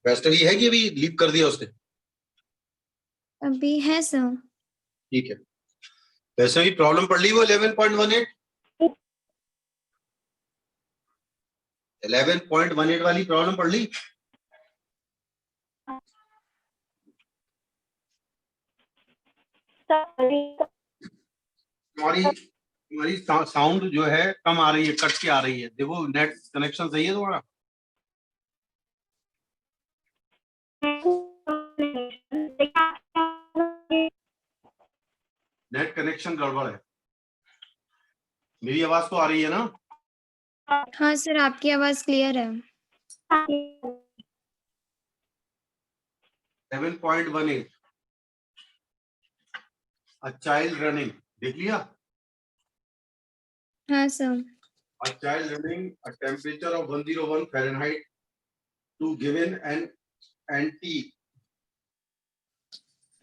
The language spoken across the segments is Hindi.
वैष्णवी है कि अभी लीव कर दिया उसने? अभी है सर। ठीक है, वैष्णवी प्रॉब्लम पढ़ ली वो 11.18? 11.18 वाली प्रॉब्लम पढ़ ली? तुम्हारी साउंड जो है कम आ रही है, कट के आ रही है। देखो नेट कनेक्शन सही है तुम्हारा? नेट कनेक्शन गड़बड़ है। मेरी आवाज तो आ रही है ना? हाँ सर, आपकी आवाज क्लियर है। 11.18 A child running, देख लिया? हाँ sir. A child running a temperature of 101 Fahrenheit to given an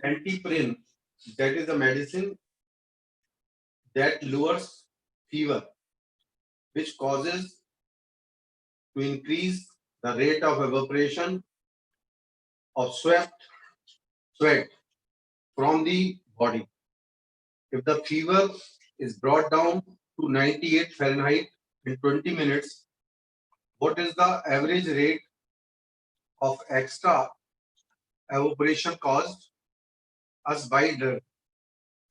antiprin, that is a medicine that lowers fever, which causes to increase the rate of evaporation of sweat from the body. If the fever is brought down to 98 Fahrenheit in 20 minutes, what is the average rate of extra evaporation caused us by drug?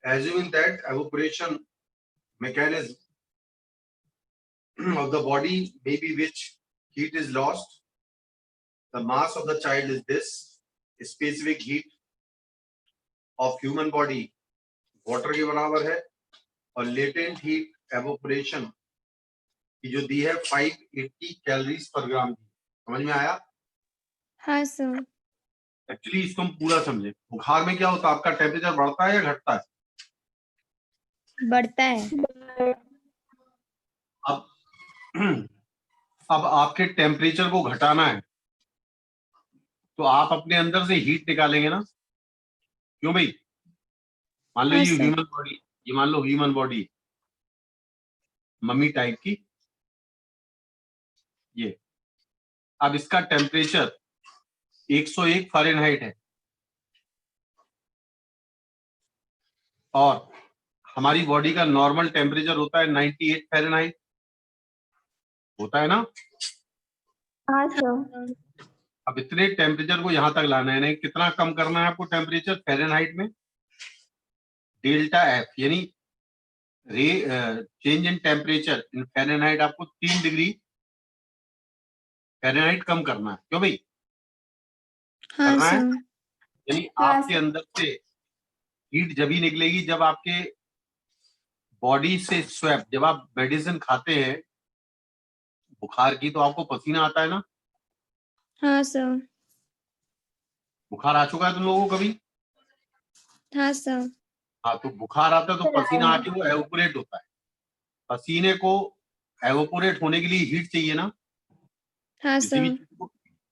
Assuming that evaporation mechanism of the body may be which heat is lost, the mass of the child is this, specific heat of human body water के बराबर है, और latent heat evaporation की जो दी है 580 कैलोरीज पर ग्राम की। समझ में आया? हाँ सर। एक्चुअली इसको हम पूरा समझे। बुखार में क्या होता है, आपका टेम्परेचर बढ़ता है या घटता है? बढ़ता है। अब आपके टेम्परेचर को घटाना है तो आप अपने अंदर से हीट निकालेंगे ना? क्यों भाई? मान लो हाँ ये सर। ह्यूमन बॉडी, ये मान लो ह्यूमन बॉडी मम्मी टाइप की, ये अब इसका टेम्परेचर 101 फ़ारेनहाइट है और हमारी बॉडी का नॉर्मल टेम्परेचर होता है 98 फ़ारेनहाइट, होता है ना? हाँ सर। अब इतने टेम्परेचर को यहां तक लाना है, यानी कितना कम करना है आपको टेम्परेचर फ़ारेनहाइट में? डेल्टा एफ, यानी change in temperature in Fahrenheit आपको 3 डिग्री फ़ारेनहाइट कम करना है। क्यों भाई हाँ करना है? सर। यानी हाँ आपके सर। अंदर से हीट जब ही निकलेगी जब आपके बॉडी से स्वेट, जब आप मेडिसिन खाते हैं बुखार की तो आपको पसीना आता है ना? हाँ सर। बुखार आ चुका है तुम लोगों को कभी? हाँ सर। हाँ, तो बुखार आता है तो पसीना आके वो एवोपोरेट होता है। पसीने को एवोपोरेट होने के लिए हीट चाहिए ना? हाँ किसी भी सर। चीज को,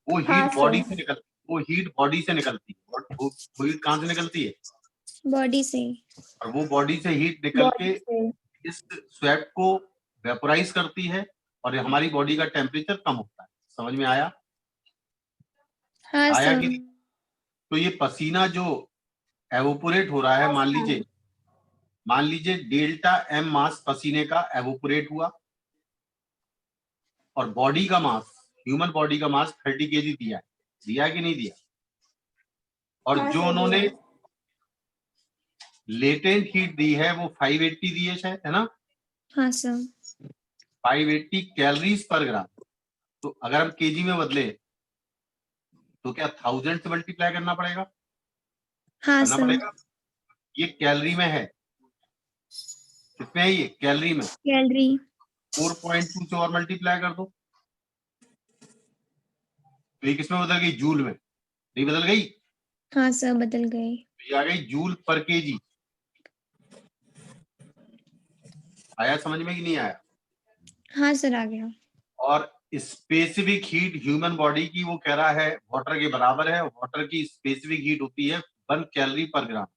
वो हाँ हीट बॉडी सर। से निकलती है, वो हीट बॉडी से निकलती है। और वो हीट कहाँ से निकलती है? बॉडी से। और वो बॉडी से हीट निकल के बॉडी से। इस स्वेट को वेपोराइज करती है और हमारी बॉडी का टेम्परेचर कम होता है। समझ में आया? हाँ आया सर। कि नहीं? तो ये पसीना जो एवोपोरेट हो रहा है, मान लीजिए डेल्टा एम मास पसीने का एवोपोरेट हुआ और बॉडी का मास, ह्यूमन बॉडी का मास 30 kg दिया है। दिया कि नहीं दिया? और हाँ जो सर, उन्होंने दिया। लेटेंट हीट दी है वो 580 दी है शायद, है ना? हाँ सर। 580 कैलोरीज पर ग्राम। तो अगर हम केजी में बदले तो क्या 1000 से मल्टीप्लाई करना पड़ेगा? हाँ करना सर। पड़ेगा। ये कैलोरी में है। कितने है ये कैलोरी में? कैलोरी। 4.2 से और मल्टीप्लाई कर दो तो ये किसमें बदल गई? जूल में। नहीं बदल गई? हाँ सर, बदल गए। तो ये आ गई जूल पर केजी। आया समझ में कि नहीं आया? हाँ सर, आ गया। और स्पेसिफिक हीट ह्यूमन बॉडी की वो कह रहा है वाटर के बराबर है। वाटर की स्पेसिफिक हीट होती है 1 कैलोरी पर ग्राम,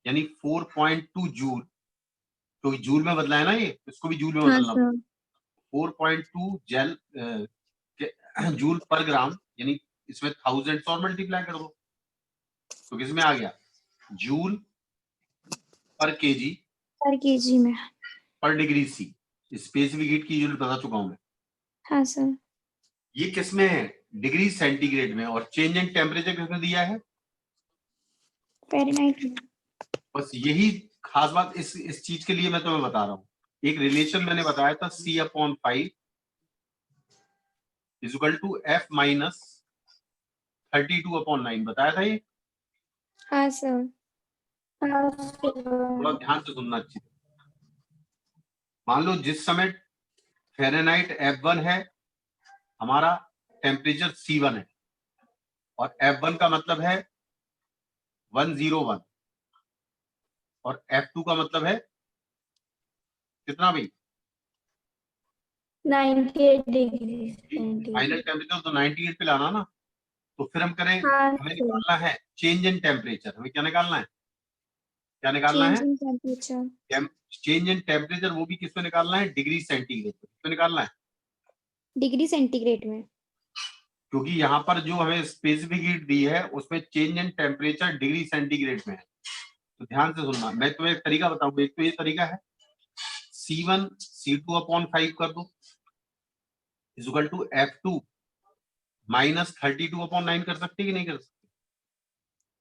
यानी 4.2 जूल। तो जूल में बदला है ना, ये इसको भी जूल में हाँ बदलना। सर। 4.2 जूल पर ग्राम, यानी इसमें थाउजेंड्स और मल्टीप्लाई कर दो, तो किसमें आ गया, जूल पर केजी पर केजी में। पर डिग्री सी। स्पेसिफिक हीट की यूनिट बता चुका हूं मैं। हाँ सर। ये किसमें है, डिग्री सेंटीग्रेड में, और चेंज इन टेम्परेचर किसमें दिया है, फ़ारेनहाइट में। बस यही खास बात इस चीज के लिए मैं तुम्हें बता रहा हूँ। एक रिलेशन मैंने बताया था, C/5 equal to F minus 32/9 बताया था ये। हाँ सर। हाँ थोड़ा सर। ध्यान से सुनना अच्छी तरह। मान लो जिस समय फ़ारेनहाइट F1 है, हमारा टेम्परेचर C1 है, और F1 का मतलब है 101, और F2 का मतलब है कितना भाई, 98 डिग्री फाइनल सेंटीग्रेड। टेम्परेचर तो 98 पे लाना ना। तो फिर हम करें, हाँ हमें सर। निकालना है चेंज इन टेम्परेचर। हमें क्या निकालना है, क्या निकालना चेंज है, in temperature. Change in temperature, वो भी किसमें निकालना है, डिग्री सेंटीग्रेड पे। किसमें निकालना है, डिग्री सेंटीग्रेड में। क्योंकि यहाँ पर जो हमें स्पेसिफिक हीट दी है उसमें change in temperature degree centigrade में है। तो ध्यान से सुनना, मैं तुम्हें एक तरीका बताऊंगा। एक तो ये तरीका है, C1 C2/5 कर दो इक्वल टू F2 माइनस 32/9 कर सकते कि नहीं कर सकते।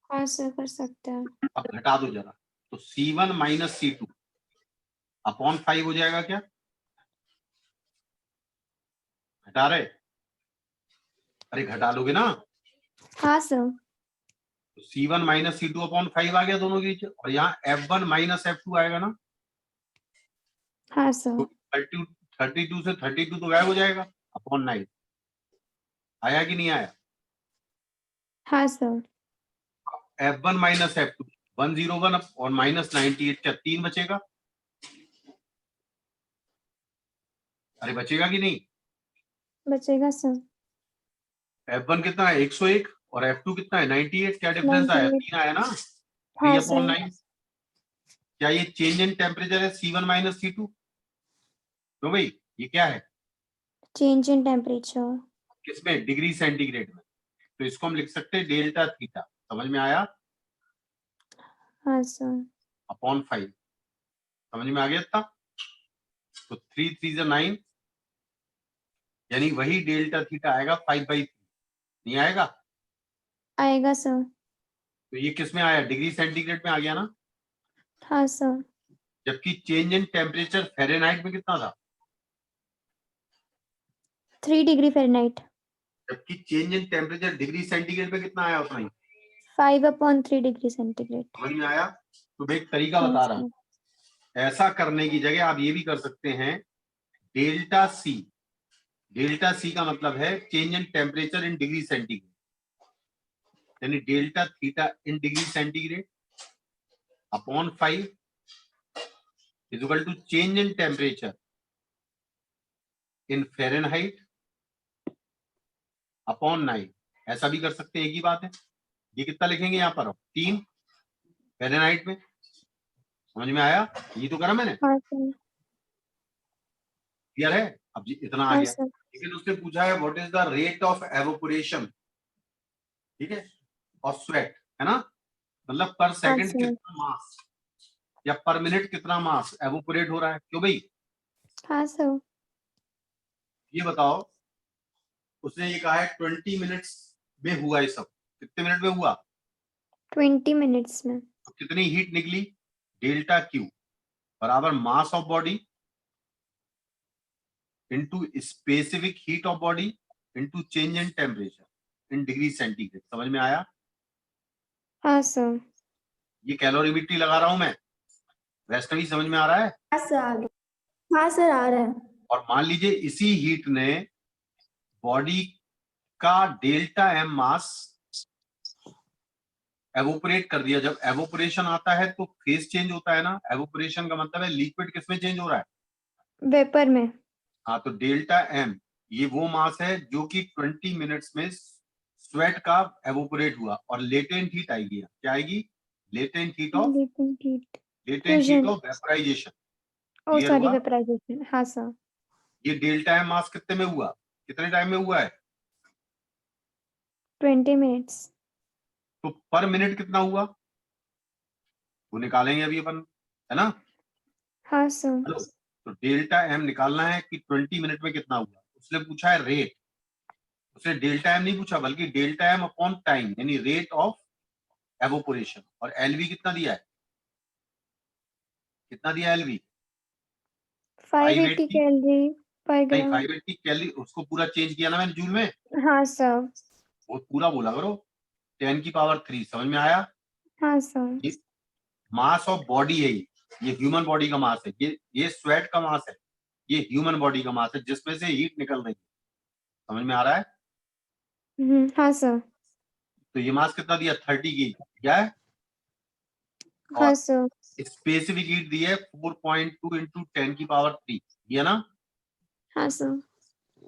हाँ सर, कर सकते हैं। अब घटा दो जरा, तो C1 माइनस C2/5 हो जाएगा क्या, घटा रहे, अरे घटा लोगे ना, हाँ सर। तो C1 माइनस C2/5 आ गया दोनों के बीच, और यहाँ F1 माइनस F2 आएगा ना, हाँ सर। तो 32 से 32 तो गायब हो जाएगा, अपॉन 9 आया कि नहीं आया। हाँ सर। F1 माइनस F2 101 और माइनस 98, क्या 3 बचेगा, अरे बचेगा कि नहीं। बचेगा सर। F1 कितना है 101, और F2 कितना है 98, क्या डिफरेंस आया, 98। 3 आया ना, हाँ 3/9। सर। क्या ये चेंज इन टेम्परेचर है C1 माइनस C2, तो भाई ये क्या है, चेंज इन टेम्परेचर। किसमें, डिग्री सेंटीग्रेड में। तो इसको हम लिख सकते हैं डेल्टा थीटा, समझ में आया, हाँ सर। अपॉन 5, समझ में आ गया था। तो 3 3 9, यानी वही डेल्टा थीटा आएगा 5/3, नहीं आएगा। आएगा सर। तो ये किस में आया, डिग्री सेंटीग्रेड में आ गया ना, हाँ सर। जबकि चेंज इन टेम्परेचर फ़ारेनहाइट में कितना था, 3 डिग्री फ़ारेनहाइट। जबकि change in temperature degree centigrade में कितना आया उतना ही। 5/3 डिग्री सेंटीग्रेड। समझ में आया। तो मैं एक तरीका हाँ बता रहा सर। हूँ, ऐसा करने की जगह आप ये भी कर सकते हैं, डेल्टा सी, डेल्टा सी का मतलब है change in temperature in degree centigrade, यानी delta theta in degree centigrade upon 5 equal to change in temperature in Fahrenheit upon 9। ऐसा भी कर सकते हैं, एक ही बात है। ये कितना लिखेंगे यहाँ पर, 3 फ़ारेनहाइट में, समझ में आया, ये तो करा मैंने, हाँ सर। क्लियर है। अब इतना आ हाँ गया, सर। लेकिन उसने पूछा है what is the rate of evaporation, ठीक है, और स्वेट, है ना, मतलब पर हाँ सेकंड सर। कितना मास या पर मिनट कितना मास एवोपोरेट हो रहा है, क्यों भाई। हाँ सर। ये बताओ, उसने ये कहा है 20 मिनट्स में हुआ ये सब, कितने मिनट में हुआ, 20 मिनट्स में। तो कितनी हीट निकली, डेल्टा क्यू बराबर mass of body into specific heat of body into change in temperature in degree centigrade. समझ में आया। हाँ सर। ये कैलोरीमेट्री लगा रहा हूं मैं, वैष्णवी समझ में आ रहा है। हाँ सर, आ गया। हाँ सर, आ रहा है। और मान लीजिए इसी हीट ने बॉडी का डेल्टा एम मास एवोपरेट कर दिया। जब एवोपरेशन आता है तो फेज चेंज होता है ना, एवोपरेशन का मतलब है लिक्विड किसमें चेंज हो रहा है, वेपर में। हाँ, तो डेल्टा एम ये वो मास है जो कि 20 मिनट्स में स्वेट का एवोपरेट हुआ, और लेटेंट हीट आएगी, क्या आएगी, latent heat of, latent heat. Latent heat fusion. Of vaporisation. Oh clear sorry, हुआ। वेपराइजेशन। हाँ सर। ये डेल्टा एम मास कितने में हुआ, कितने टाइम में हुआ है, 20 minutes. तो पर मिनट कितना हुआ वो निकालेंगे अभी अपन, है ना। हाँ सर. हेलो, तो डेल्टा एम निकालना है कि 20 मिनट में कितना हुआ। उसने पूछा है रेट, उसने डेल्टा एम नहीं पूछा बल्कि डेल्टा एम अपॉन टाइम यानी रेट ऑफ एवोपोरेशन। और एलवी कितना दिया है, कितना दिया है एलवी 580 580, calorie per नहीं gram. 580 कैलोरी, उसको पूरा चेंज किया ना मैंने जूल में, हाँ सर. वो पूरा बोला करो। 10 की पावर 3 समझ में आया। हाँ सर. ये मास ऑफ बॉडी है, ये ह्यूमन बॉडी का मास है, ये स्वेट का मास है, ये ह्यूमन बॉडी का मास है जिसमें से हीट निकल रही है। समझ में आ रहा है। हाँ सर. तो ये मास कितना दिया 30 की क्या है, हाँ और सर. स्पेसिफिक हीट दी है 4.2 इंटू 10 की पावर 3, ये ना। हाँ सर.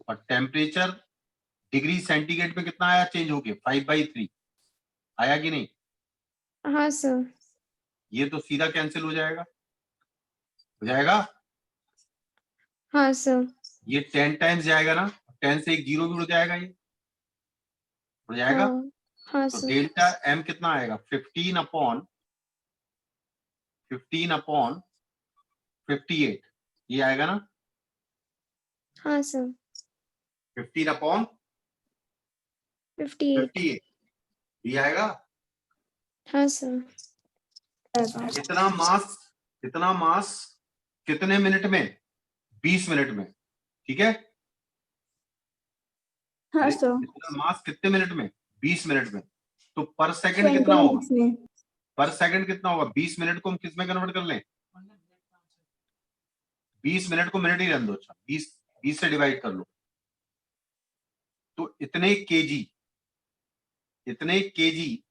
और टेम्परेचर डिग्री सेंटीग्रेड में कितना आया चेंज होके 5/3 आया कि नहीं। हाँ सर. ये तो सीधा कैंसिल हो जाएगा, हो जाएगा। हाँ सर. ये 10 टाइम्स जाएगा ना, 10 से एक जीरो भी उड़ जाएगा, ये हो जाएगा। हाँ. हाँ तो सर. डेल्टा एम कितना आएगा 15/58 ये आएगा ना। हाँ सर. 15/58 58. ये आएगा। हाँ सर. इतना मास कितने मिनट में, 20 मिनट में, ठीक है। हाँ अरे सर. इतना मास कितने मिनट में, 20 मिनट में। तो पर सेकंड 20 कितना होगा, minutes में. पर सेकंड कितना होगा, 20 मिनट को हम किस में कन्वर्ट कर लें, 20 मिनट को मिनट ही रहने दो, अच्छा 20 से डिवाइड कर लो। तो इतने केजी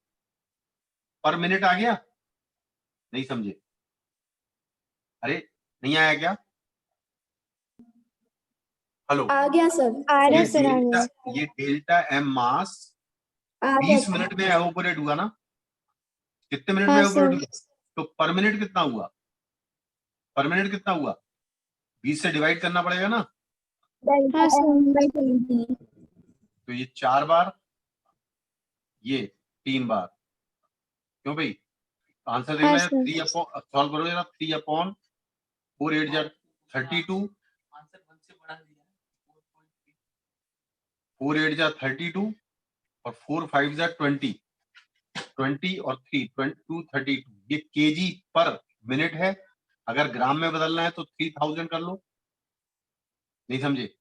पर मिनट आ गया, नहीं समझे, अरे नहीं आया क्या। हेलो, आ गया सर. आ ये गया सर. आ डेल्टा गया. ये डेल्टा एम मास आ 20 गया. मिनट में एवोपोरेट हुआ ना, कितने मिनट में हाँ एवोपोरेट सर. हुआ। तो पर मिनट कितना हुआ, पर मिनट कितना हुआ, 20 से डिवाइड करना पड़ेगा ना। हाँ सर. तो ये 4 बार, ये 3 बार, क्यों भाई। आंसर देख हाँ रहे हैं, सर. 3 अपॉन सॉल्व करो जरा, 3/4 8 जा 32, 4 8 जा 32 और 4 5 जा 20, 20 और 3 22 32, ये केजी पर मिनट है। अगर ग्राम में बदलना है तो 3000 कर लो, नहीं समझे।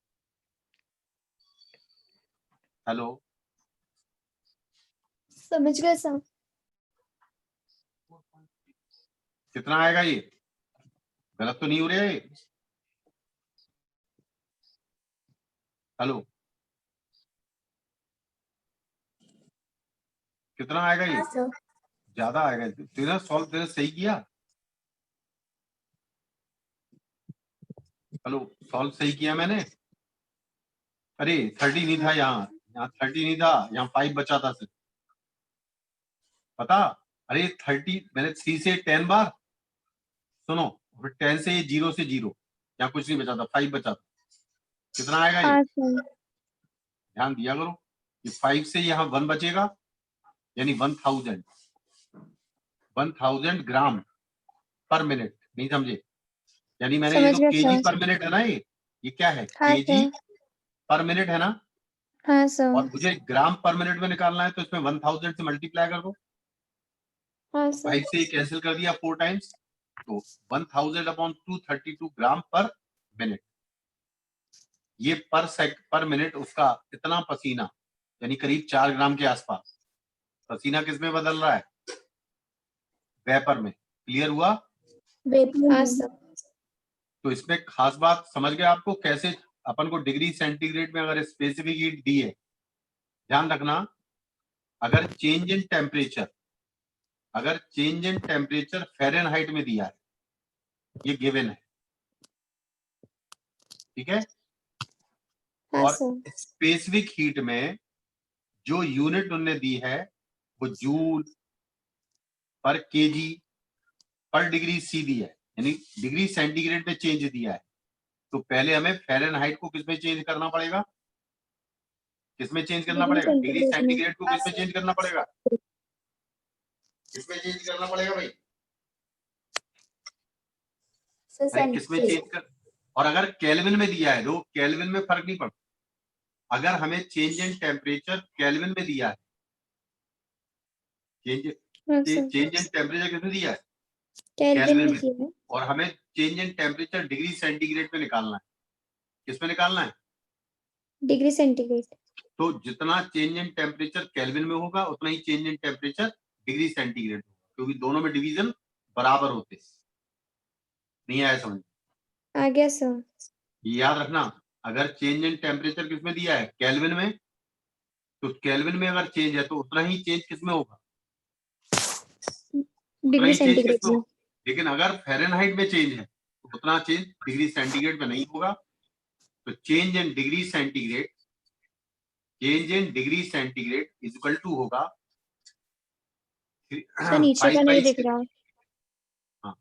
हेलो, समझ गए सर. कितना आएगा ये, गलत तो नहीं हो रहा है ये? हेलो, कितना आएगा ये, हाँ सर. ज्यादा आएगा। तेरा सॉल्व तेरा सही किया, हेलो सॉल्व सही किया मैंने। अरे 30 नहीं था यहाँ, यहाँ 30 नहीं था, यहाँ 5 बचा था सिर्फ, पता। अरे 30 मैंने 3 से 10 बार, सुनो, फिर 10 से 0 से 0, यहाँ कुछ नहीं बचा था, 5 बचा था। कितना आएगा ये, हाँ सर. ध्यान दिया करो। ये 5 से यहाँ 1 बचेगा यानी 1000 ग्राम पर मिनट, नहीं समझे। यानी मैंने ये समझ तो गया केजी सर. पर मिनट है ना, ये क्या है हाँ केजी सर. पर मिनट है ना। हाँ और सर. मुझे ग्राम पर मिनट में निकालना है तो इसमें 1000 से मल्टीप्लाई कर दो, हाँ सर. 5 से कैंसिल कर दिया 4 टाइम्स, तो 1000/232 ग्राम पर मिनट। ये पर मिनट उसका इतना पसीना यानी करीब 4 ग्राम के आसपास पसीना किस में बदल रहा है, वेपर में। क्लियर हुआ। हाँ सर. तो इसमें खास बात समझ गए आपको कैसे अपन को डिग्री सेंटीग्रेड में अगर स्पेसिफिक हीट दी है, ध्यान रखना। अगर चेंज इन टेम्परेचर फ़ारेनहाइट में दिया है, ये गिवन है, ठीक है। हाँ और सर. स्पेसिफिक हीट में जो यूनिट उन्होंने दी है वो जूल पर केजी पर डिग्री सी दी है, यानी डिग्री सेंटीग्रेड में चेंज दिया है। तो पहले हमें फ़ारेनहाइट को किस में चेंज करना पड़ेगा, किसमें चेंज करना डिग्री पड़ेगा? डिग्री सेंटीग्रेड में। सेंटीग्रेड को किसमें चेंज करना पड़ेगा? किसमें चेंज करना पड़ेगा भाई? अरे किसमें चेंज कर, और अगर केल्विन में दिया है, तो केल्विन में फर्क नहीं पड़ता। अगर हमें चेंज इन टेम्परेचर केल्विन में दिया है, चेंज हाँ सर, चेंज इन टेम्परेचर किसमें दिया है? केल्विन केल्विन में में। किया है। और हमें change in temperature degree centigrade में निकालना है। किसमें निकालना है? Degree centigrade. तो जितना चेंज इन टेम्परेचर केल्विन में होगा, उतना ही change in temperature degree centigrade होगा, क्योंकि दोनों में डिवीजन बराबर होते हैं। नहीं आया समझ? आ गया सर। ये याद रखना, अगर चेंज इन टेम्परेचर किसमें दिया है? केल्विन में, तो केल्विन में अगर चेंज है तो उतना ही चेंज किसमें होगा? उतना डिग्री ही चेंज सेंटीग्रेड किसमें में। होगा? लेकिन अगर फ़ारेनहाइट में चेंज है तो उतना चेंज डिग्री सेंटीग्रेड में नहीं होगा। तो change in degree centigrade, change in degree centigrade is equal to होगा सर नीचे का नहीं दिख 5/6। रहा। हाँ,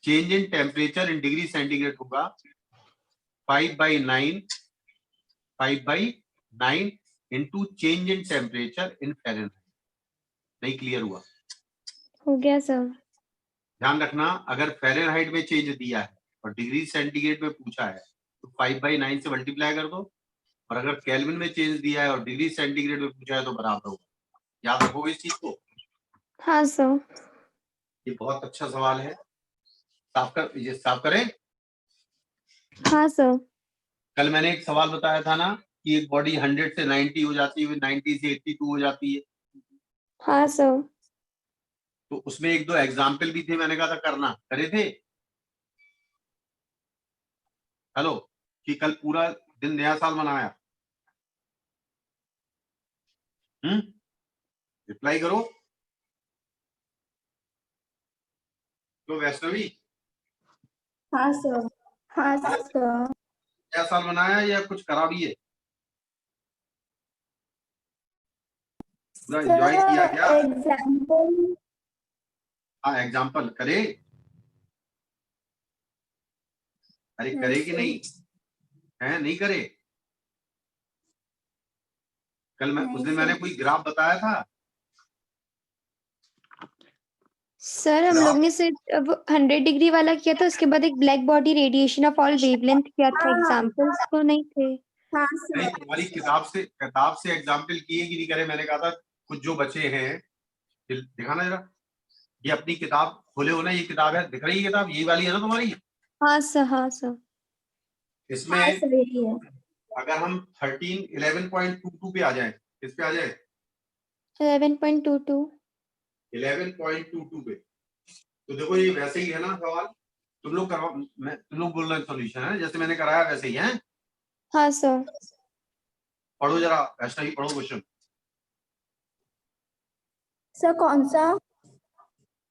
change in temperature in degree centigrade होगा 5/9, 5/9 into change in temperature in Fahrenheit. नहीं क्लियर हुआ? हो गया सर। ध्यान रखना, अगर फ़ारेनहाइट में चेंज दिया है और डिग्री सेंटीग्रेड में पूछा है तो 5/9 से मल्टीप्लाई कर दो, और अगर केल्विन में चेंज दिया है और डिग्री सेंटीग्रेड में पूछा है तो बराबर होगा। याद रखोगे इस चीज को? हाँ सर। ये बहुत अच्छा सवाल है। साफ कर, ये साफ करें। हाँ सर। कल मैंने एक सवाल बताया था ना कि एक बॉडी 100 से 90 हो जाती है, 90 से 82 हो जाती है। हाँ सर। तो उसमें एक दो एग्जाम्पल भी थे, मैंने कहा था करना, करे थे? हेलो, कि कल पूरा दिन नया साल मनाया। रिप्लाई करो तो वैष्णवी, हाँ सर। हाँ सर। नया साल मनाया या कुछ करा भी है? पूरा एंजॉय किया क्या? एग्जाम्पल। हाँ, एग्जाम्पल करे। अरे करे कि नहीं? है नहीं करे? कल मैं उस दिन मैंने कोई ग्राफ बताया था। सर हम लोग ने सिर्फ अब 100 डिग्री वाला किया था, उसके बाद एक black body radiation of all wavelength किया था। एग्जाम्पल्स तो नहीं थे। नहीं, तुम्हारी किताब से एग्जाम्पल किए कि नहीं करे? मैंने कहा था कुछ जो बचे हैं, दिखाना जरा। ये अपनी किताब खोले हो ना, ये किताब है, दिख रही है किताब, यही वाली है ना तुम्हारी? हाँ सर। हाँ सर। इसमें अगर हम 11.22 पे आ जाए, किस पे आ जाए? 11.22। 11.22 पे। तो देखो ये वैसे ही है ना सवाल, तुम लोग तुम लोग बोल रहे सोल्यूशन है जैसे मैंने कराया वैसे ही है। हाँ सर। पढ़ो जरा, ऐसा ही पढ़ो क्वेश्चन। सर कौन सा?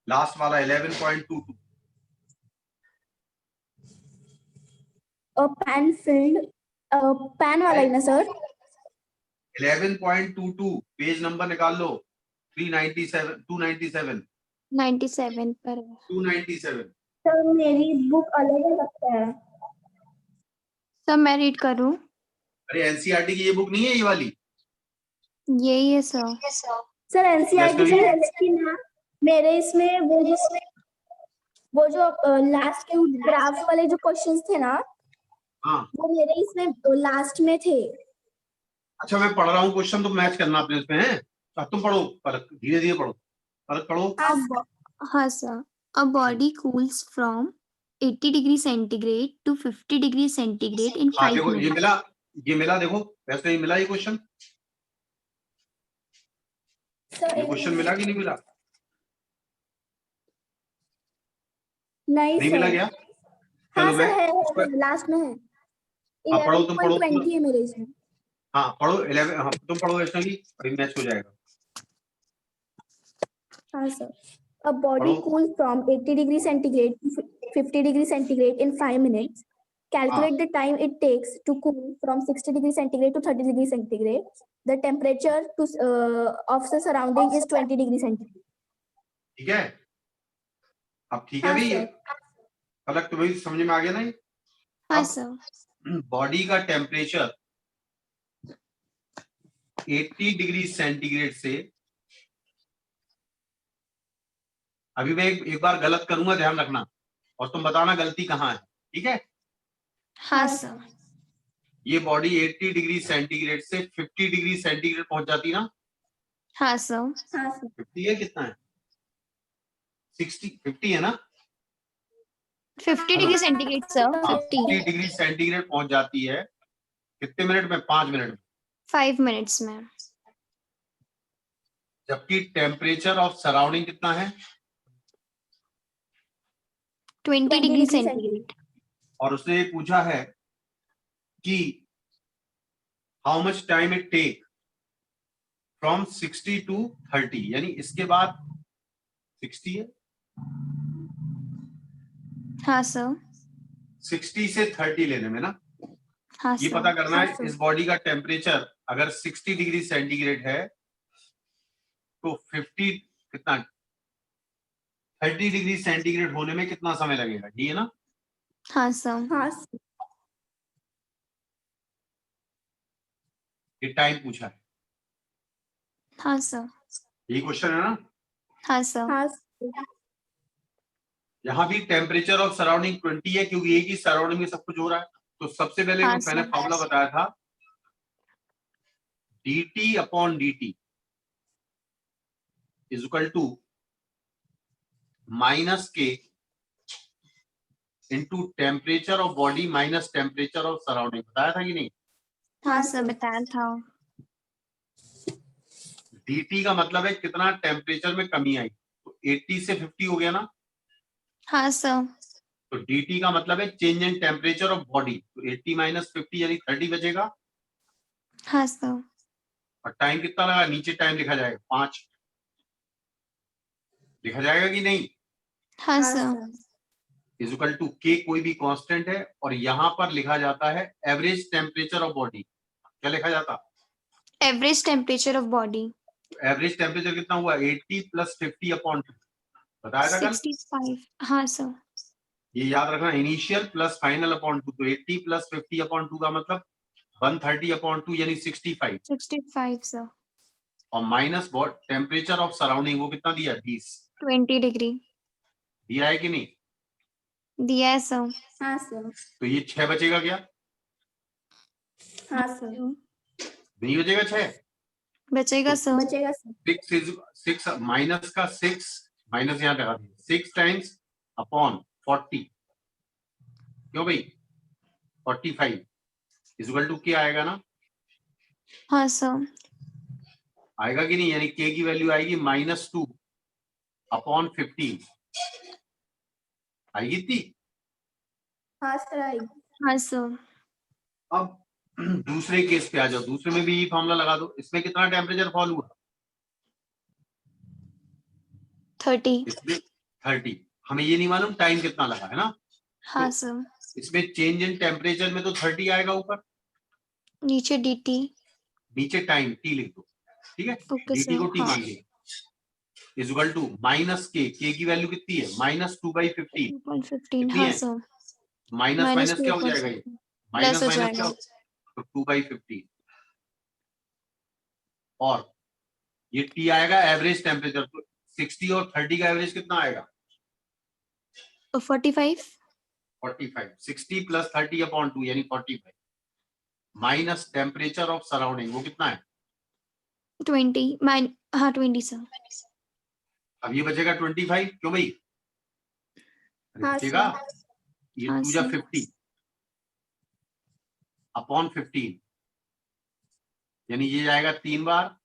लास्ट वाला 11.22। पैन फील्ड, पैन वाला ही ना सर? 11.22 पेज नंबर निकाल लो। 397, 297, 97 पर है। 297। सर मेरी बुक अलग है लगता है। सर मैं रीड करूं? अरे एनसीईआरटी की ये बुक नहीं है ये वाली? यही है सर। सर एनसीईआरटी से है, लेकिन ना मेरे इसमें वो जो लास्ट के ग्राफ वाले जो क्वेश्चंस थे ना, हाँ, वो मेरे इसमें लास्ट में थे। अच्छा मैं पढ़ रहा हूँ क्वेश्चन, तो मैच करना अपने उसमें है। तुम पढ़ो, पलक धीरे धीरे पढ़ो, पलक पढ़ो। हाँ sir. A body cools from 80 degree centigrade to 50 degree centigrade in हाँ 5 देखो ये minutes. मिला, ये मिला, देखो वैसे ही मिला ये क्वेश्चन। ये क्वेश्चन मिला कि नहीं मिला? नहीं नहीं सर। मिला क्या? हाँ चलो सर, मैं है लास्ट में है। हाँ पढ़ो, तुम पढ़ो 11.20 है मेरे इसमें। हाँ पढ़ो 11, हाँ तुम पढ़ो ऐसा ही, अभी मैच हो जाएगा। हाँ सर। A body पढ़ो। cools from 80 degree centigrade to 50 degree centigrade in 5 minutes. Calculate the time it takes to cool from 60 degree centigrade to 30 degree centigrade. The temperature of the surrounding is 20 degree centigrade. ठीक है, अब ठीक है हाँ भाई। सर। पलक तुम्हें समझ में आ गया ना? हाँ अब सर। बॉडी का टेम्परेचर 80 डिग्री सेंटीग्रेड से, अभी मैं एक बार गलत करूंगा, ध्यान रखना, और तुम बताना गलती कहाँ है, ठीक है। हाँ सर। ये बॉडी 80 डिग्री सेंटीग्रेड से 50 डिग्री सेंटीग्रेड पहुंच जाती ना। हाँ सर। हाँ सर। 50 है, कितना है, 50 है ना। 50 डिग्री सेंटीग्रेड सर। हाँ, 50 50 डिग्री सेंटीग्रेड पहुंच जाती है कितने मिनट में, 5 मिनट में। 5 मिनट्स में। जबकि टेम्परेचर ऑफ सराउंडिंग कितना है, 20 डिग्री सेंटीग्रेड। और उसने ये पूछा है कि how much time it take from 60 to 30, यानी इसके बाद 60 है, हाँ सर। 60 से 30 लेने में ना। हाँ ये सर। पता करना हाँ, है सर। इस बॉडी का टेम्परेचर अगर 60 डिग्री सेंटीग्रेड है तो 50 कितना, 30 डिग्री सेंटीग्रेड होने में कितना समय लगेगा, ये ना। हाँ सर। हाँ सर। ये टाइम पूछा है, हाँ सर। यही क्वेश्चन है ना। हाँ सर। हाँ सर। यहाँ भी टेम्परेचर ऑफ सराउंडिंग 20 है, क्योंकि एक ही सराउंडिंग में सब कुछ हो रहा है। तो सबसे पहले हाँ, मैंने सर। फॉर्मूला बताया था, dt upon dt is equal to minus K into temperature of body minus temperature of surrounding. बताया था कि नहीं। हाँ सर, बताया था। dt का मतलब है कितना टेम्परेचर में कमी आई, तो 80 से 50 हो गया ना। हाँ सर। तो dt का मतलब है change in temperature of body, तो 80 माइनस 50 यानी 30 बचेगा। हाँ सर। और टाइम कितना लगा, नीचे टाइम लिखा जाएगा 5 लिखा जाएगा कि नहीं। हाँ सर। इज इक्वल टू के कोई भी कांस्टेंट है, और यहां पर लिखा जाता है एवरेज टेम्परेचर ऑफ बॉडी। क्या लिखा जाता, average temperature of body. Average temperature कितना हुआ, 80 प्लस 50 अपॉन, बताया था कल। 65। हाँ सर। ये याद रखना, इनिशियल प्लस फाइनल अपॉन 2, तो 80 प्लस 50 अपॉन 2 का मतलब 130 अपॉन 2 यानी 65, 65 सर। और माइनस टेम्परेचर ऑफ सराउंडिंग वो कितना दिया, 20 20 डिग्री दिया है कि नहीं। दिया है सर। हाँ सर। तो ये 6 बचेगा क्या, हाँ सर। नहीं बचेगा 6, बचेगा सर। बचेगा सर। 6 माइनस का 6, माइनस यहाँ लगा दिया, 6 टाइम्स अपॉन 40, क्यों भाई 45 इज इक्वल टू क्या आएगा ना, हाँ सर। आएगा कि नहीं, यानी के की वैल्यू आएगी -2 अपॉन 15, आएगी इतनी। हाँ सर आएगी। हाँ सर। अब दूसरे केस पे आ जाओ, दूसरे में भी ये फॉर्मूला लगा दो। इसमें कितना टेम्परेचर फॉल हुआ, 30। इसमें 30। हमें ये नहीं मालूम टाइम कितना लगा है ना। हाँ तो सर। इसमें चेंज इन टेम्परेचर में तो 30 आएगा ऊपर, नीचे dt। नीचे टाइम टी लिख दो, ठीक है। Okay dt sir. को टी हाँ। मान लिया, इज इक्वल टू माइनस के की वैल्यू कितनी है, -2/15 2.15। कितनी हाँ है, सर। माइनस माइनस क्या हो जाएगा, ये माइनस प्लस हो माइनस क्या जाएगा। हो, तो 2/15, और ये टी आएगा एवरेज टेम्परेचर, तो 60 और 30 का एवरेज कितना आएगा, 45। 45, 60 प्लस 30 अपॉन 2 यानी 45, माइनस टेम्परेचर ऑफ सराउंडिंग वो कितना है, 20 हाँ 20 सर। अब ये बचेगा 25, क्यों भाई, अरे हाँ बचेगा, सर। ये हाँ 2 जा सर। 50 अपॉन 15, यानी ये जाएगा 3 बार,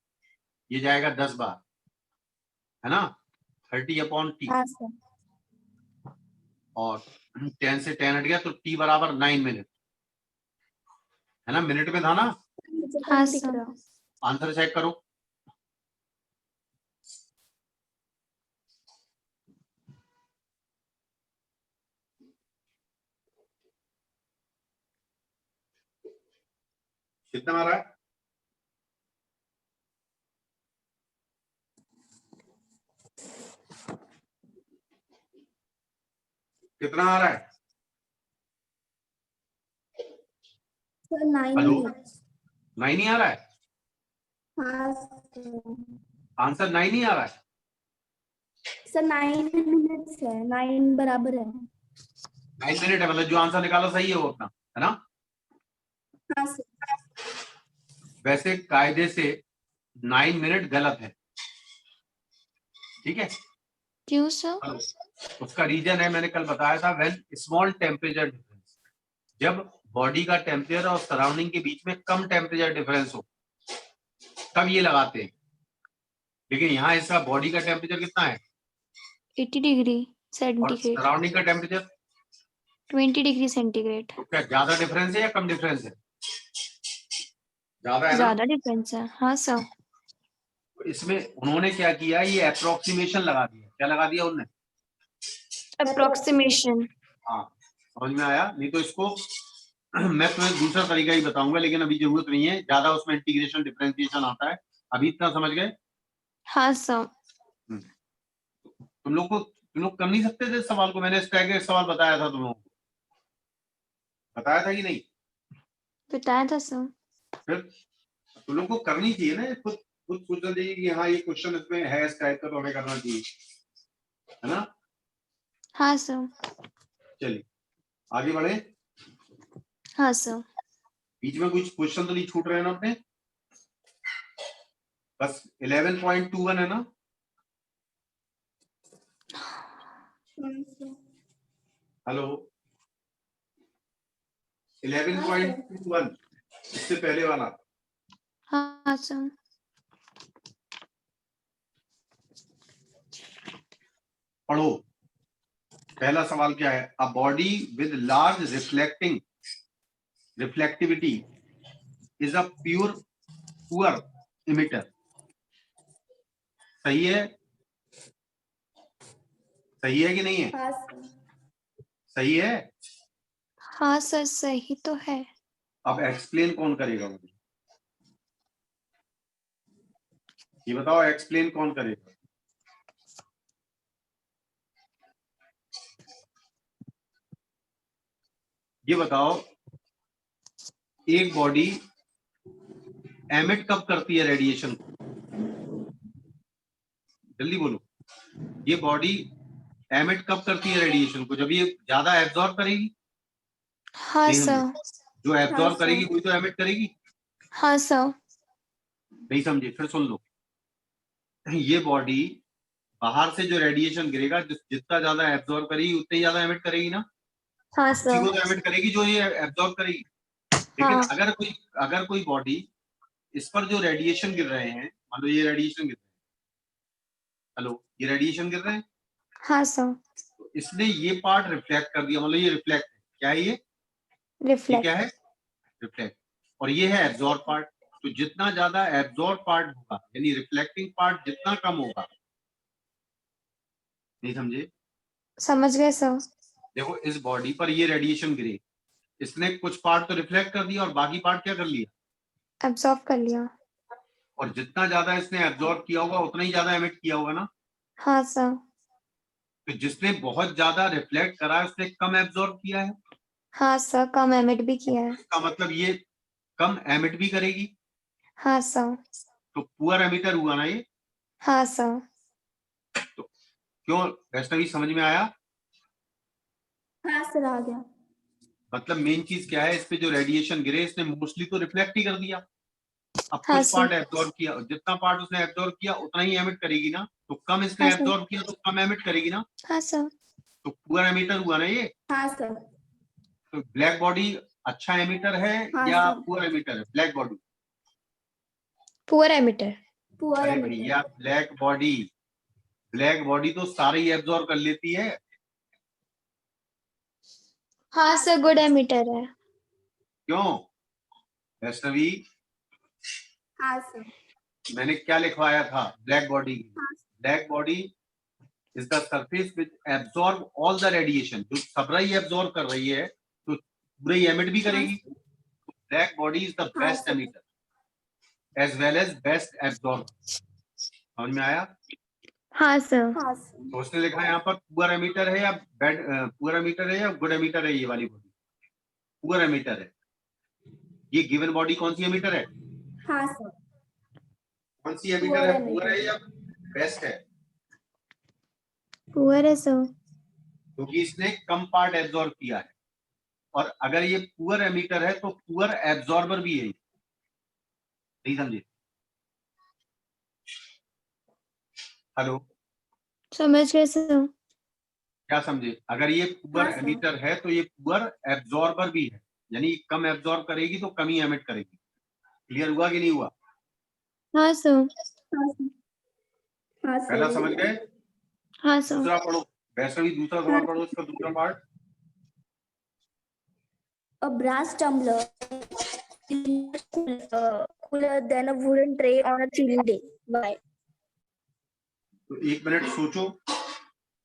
ये जाएगा 10 बार, है ना, 30 अपॉन टी, हाँ सर। और 10 से 10 हट गया तो टी बराबर 9 मिनट, है ना, मिनट में था ना। हाँ दिख सर। रहा। आंसर चेक करो, कितना आ रहा है, कितना आ रहा है, सर 9 हेलो, मिनट्स। 9 ही आ रहा है। हाँ सर। आंसर 9 ही आ रहा है। सर 9 मिनट्स है, 9 बराबर है। 9 मिनट है, मतलब जो आंसर निकाला सही है वो अपना, है ना। हाँ सर। वैसे कायदे से 9 मिनट गलत है, ठीक है। क्यों सर? उसका रीजन है, मैंने कल बताया था, व्हेन स्मॉल टेम्परेचर डिफरेंस, जब बॉडी का टेम्परेचर और सराउंडिंग के बीच में कम टेम्परेचर डिफरेंस हो तब ये लगाते हैं। लेकिन यहाँ इसका बॉडी का टेम्परेचर कितना है 80 डिग्री और सेंटीग्रेड, सराउंडिंग का टेम्परेचर, 20 डिग्री सेंटीग्रेड। तो क्या ज्यादा डिफरेंस है या कम डिफरेंस है? ज्यादा है ना। ज्यादा डिफरेंस है। हाँ सर। तो इसमें उन्होंने क्या किया, ये अप्रोक्सीमेशन लगा दिया। क्या लगा दिया उन्होंने? अप्रोक्सीमेशन। हाँ, समझ में आया? नहीं तो इसको मैं तुम्हें दूसरा तरीका ही बताऊंगा, लेकिन अभी जरूरत नहीं है ज्यादा, उसमें इंटीग्रेशन डिफरेंशिएशन आता है। अभी इतना समझ गए? हाँ सर। तुम लोग कर नहीं सकते थे इस सवाल को? मैंने इस टाइप का एक सवाल बताया था तुम लोगों को, बताया था कि नहीं? बताया था सर। फिर तुम लोग को करनी चाहिए ना, खुद खुद सोचना चाहिए कि हाँ ये क्वेश्चन इसमें है इस टाइप का, तो हमें करना चाहिए, है ना। हाँ सर। चलिए आगे बढ़े। हाँ सर। बीच में कुछ क्वेश्चन तो नहीं छूट रहे हैं ना अपने? बस 11.21 है ना? हेलो, 11.21 इससे पहले वाला। हाँ सर। पढ़ो। पहला सवाल क्या है? A body with large reflectivity is a poor emitter. सही है? सही है कि नहीं है? हाँ सर। सही है। हाँ सर सही तो है। अब एक्सप्लेन कौन करेगा मुझे? ये बताओ, एक्सप्लेन कौन करेगा? ये बताओ, एक बॉडी एमिट कब करती है रेडिएशन को? जल्दी बोलो। ये बॉडी एमिट कब करती है रेडिएशन को? जब ये ज्यादा एब्जॉर्ब करेगी। हाँ नहीं समझे? सर। जो एब्जॉर्ब हाँ, करेगी सर। वही तो एमिट करेगी। हाँ सर। नहीं समझे? फिर सुन लो। ये बॉडी बाहर से जो रेडिएशन गिरेगा, जितना ज्यादा एब्जॉर्ब करेगी उतनी ज्यादा एमिट करेगी ना। हाँ उसी सर। को तो एमिट करेगी जो ये एब्जॉर्ब करेगी। लेकिन हाँ। अगर कोई बॉडी, इस पर जो रेडिएशन गिर रहे हैं, मान लो ये रेडिएशन गिर रहे हैं, हेलो, ये रेडिएशन गिर रहे हैं, हाँ सर। तो इसने ये पार्ट रिफ्लेक्ट कर दिया, मतलब ये रिफ्लेक्ट है। क्या है ये? ये क्या रिफ्लेक्ट। है? रिफ्लेक्ट। और ये है एब्जॉर्ब पार्ट। तो जितना ज्यादा एब्जॉर्ब पार्ट होगा, यानी रिफ्लेक्टिंग पार्ट जितना कम होगा। नहीं समझे? समझ गए सर। देखो, इस बॉडी पर ये रेडिएशन गिरे, इसने कुछ पार्ट तो रिफ्लेक्ट कर दिया और बाकी पार्ट क्या कर लिया? एब्जॉर्ब कर लिया। और जितना ज्यादा इसने एब्जॉर्ब किया होगा उतना ही ज्यादा एमिट किया होगा ना। हाँ सर। तो जिसने बहुत ज्यादा रिफ्लेक्ट करा है उसने कम एब्जॉर्ब किया है। हाँ सर कम एमिट भी किया है। इसका मतलब ये कम एमिट भी करेगी। हाँ सर। तो पुअर एमिटर हुआ ना ये। हाँ सर। तो क्यों वैष्णवी, समझ में आया? हाँ सर, आ गया। मतलब मेन चीज क्या है, इस पे जो रेडिएशन गिरे इसने मोस्टली तो रिफ्लेक्ट ही कर दिया। अब हाँ कुछ सर। पार्ट एब्जॉर्ब किया, जितना पार्ट उसने एब्जॉर्ब किया उतना ही एमिट करेगी ना। तो कम इसने हाँ सर। एब्जॉर्ब किया तो कम एमिट करेगी ना। हाँ सर। तो पुअर एमिटर हुआ ना ये। हाँ सर। तो ब्लैक बॉडी अच्छा एमिटर है हाँ या सर। पुअर एमिटर है black body? Poor emitter. Poor अरे एमिटर। भैया, ब्लैक बॉडी तो सारे ही एब्जॉर्ब कर लेती है। हाँ सर गुड एमिटर है। क्यों वैष्णवी? हाँ सर। मैंने क्या लिखवाया था black body? Black body is the surface which absorb all the radiation. जो सब ही एब्जॉर्ब कर रही है तो पूरे ही एमिट भी करेगी। ब्लैक बॉडी इज द हाँ best sir. Emitter as well as best absorber. समझ में आया? हाँ सर। हाँ सर। तो उसने लिखा है यहाँ पर पुअर एमिटर है या पुअर एमिटर है या गुड एमिटर है? ये वाली बॉडी पुअर एमिटर है। ये गिवन बॉडी कौन सी एमिटर है? हाँ सर। कौन सी एमिटर है, पुअर है या बेस्ट है? पुअर है सर। क्योंकि इसने कम पार्ट एब्जॉर्ब किया है, और अगर ये पुअर एमिटर है तो पुअर एब्जॉर्बर भी है, नहीं समझे? हेलो, समझ गए सर। क्या समझे? अगर ये पुअर हाँ, सर। एमिटर है तो ये पुअर एब्जॉर्बर भी है, यानी कम एब्जॉर्ब करेगी तो कम ही एमिट करेगी। क्लियर हुआ कि नहीं हुआ? हाँ सर। हाँ, सर। हाँ, पहला सर। समझ गए? हाँ सर। दूसरा पढ़ो, वैसे भी दूसरा सवाल पढ़ो, इसका दूसरा part. A brass tumbler is cooler than a wooden tray on a chilly day. Why? तो 1 मिनट सोचो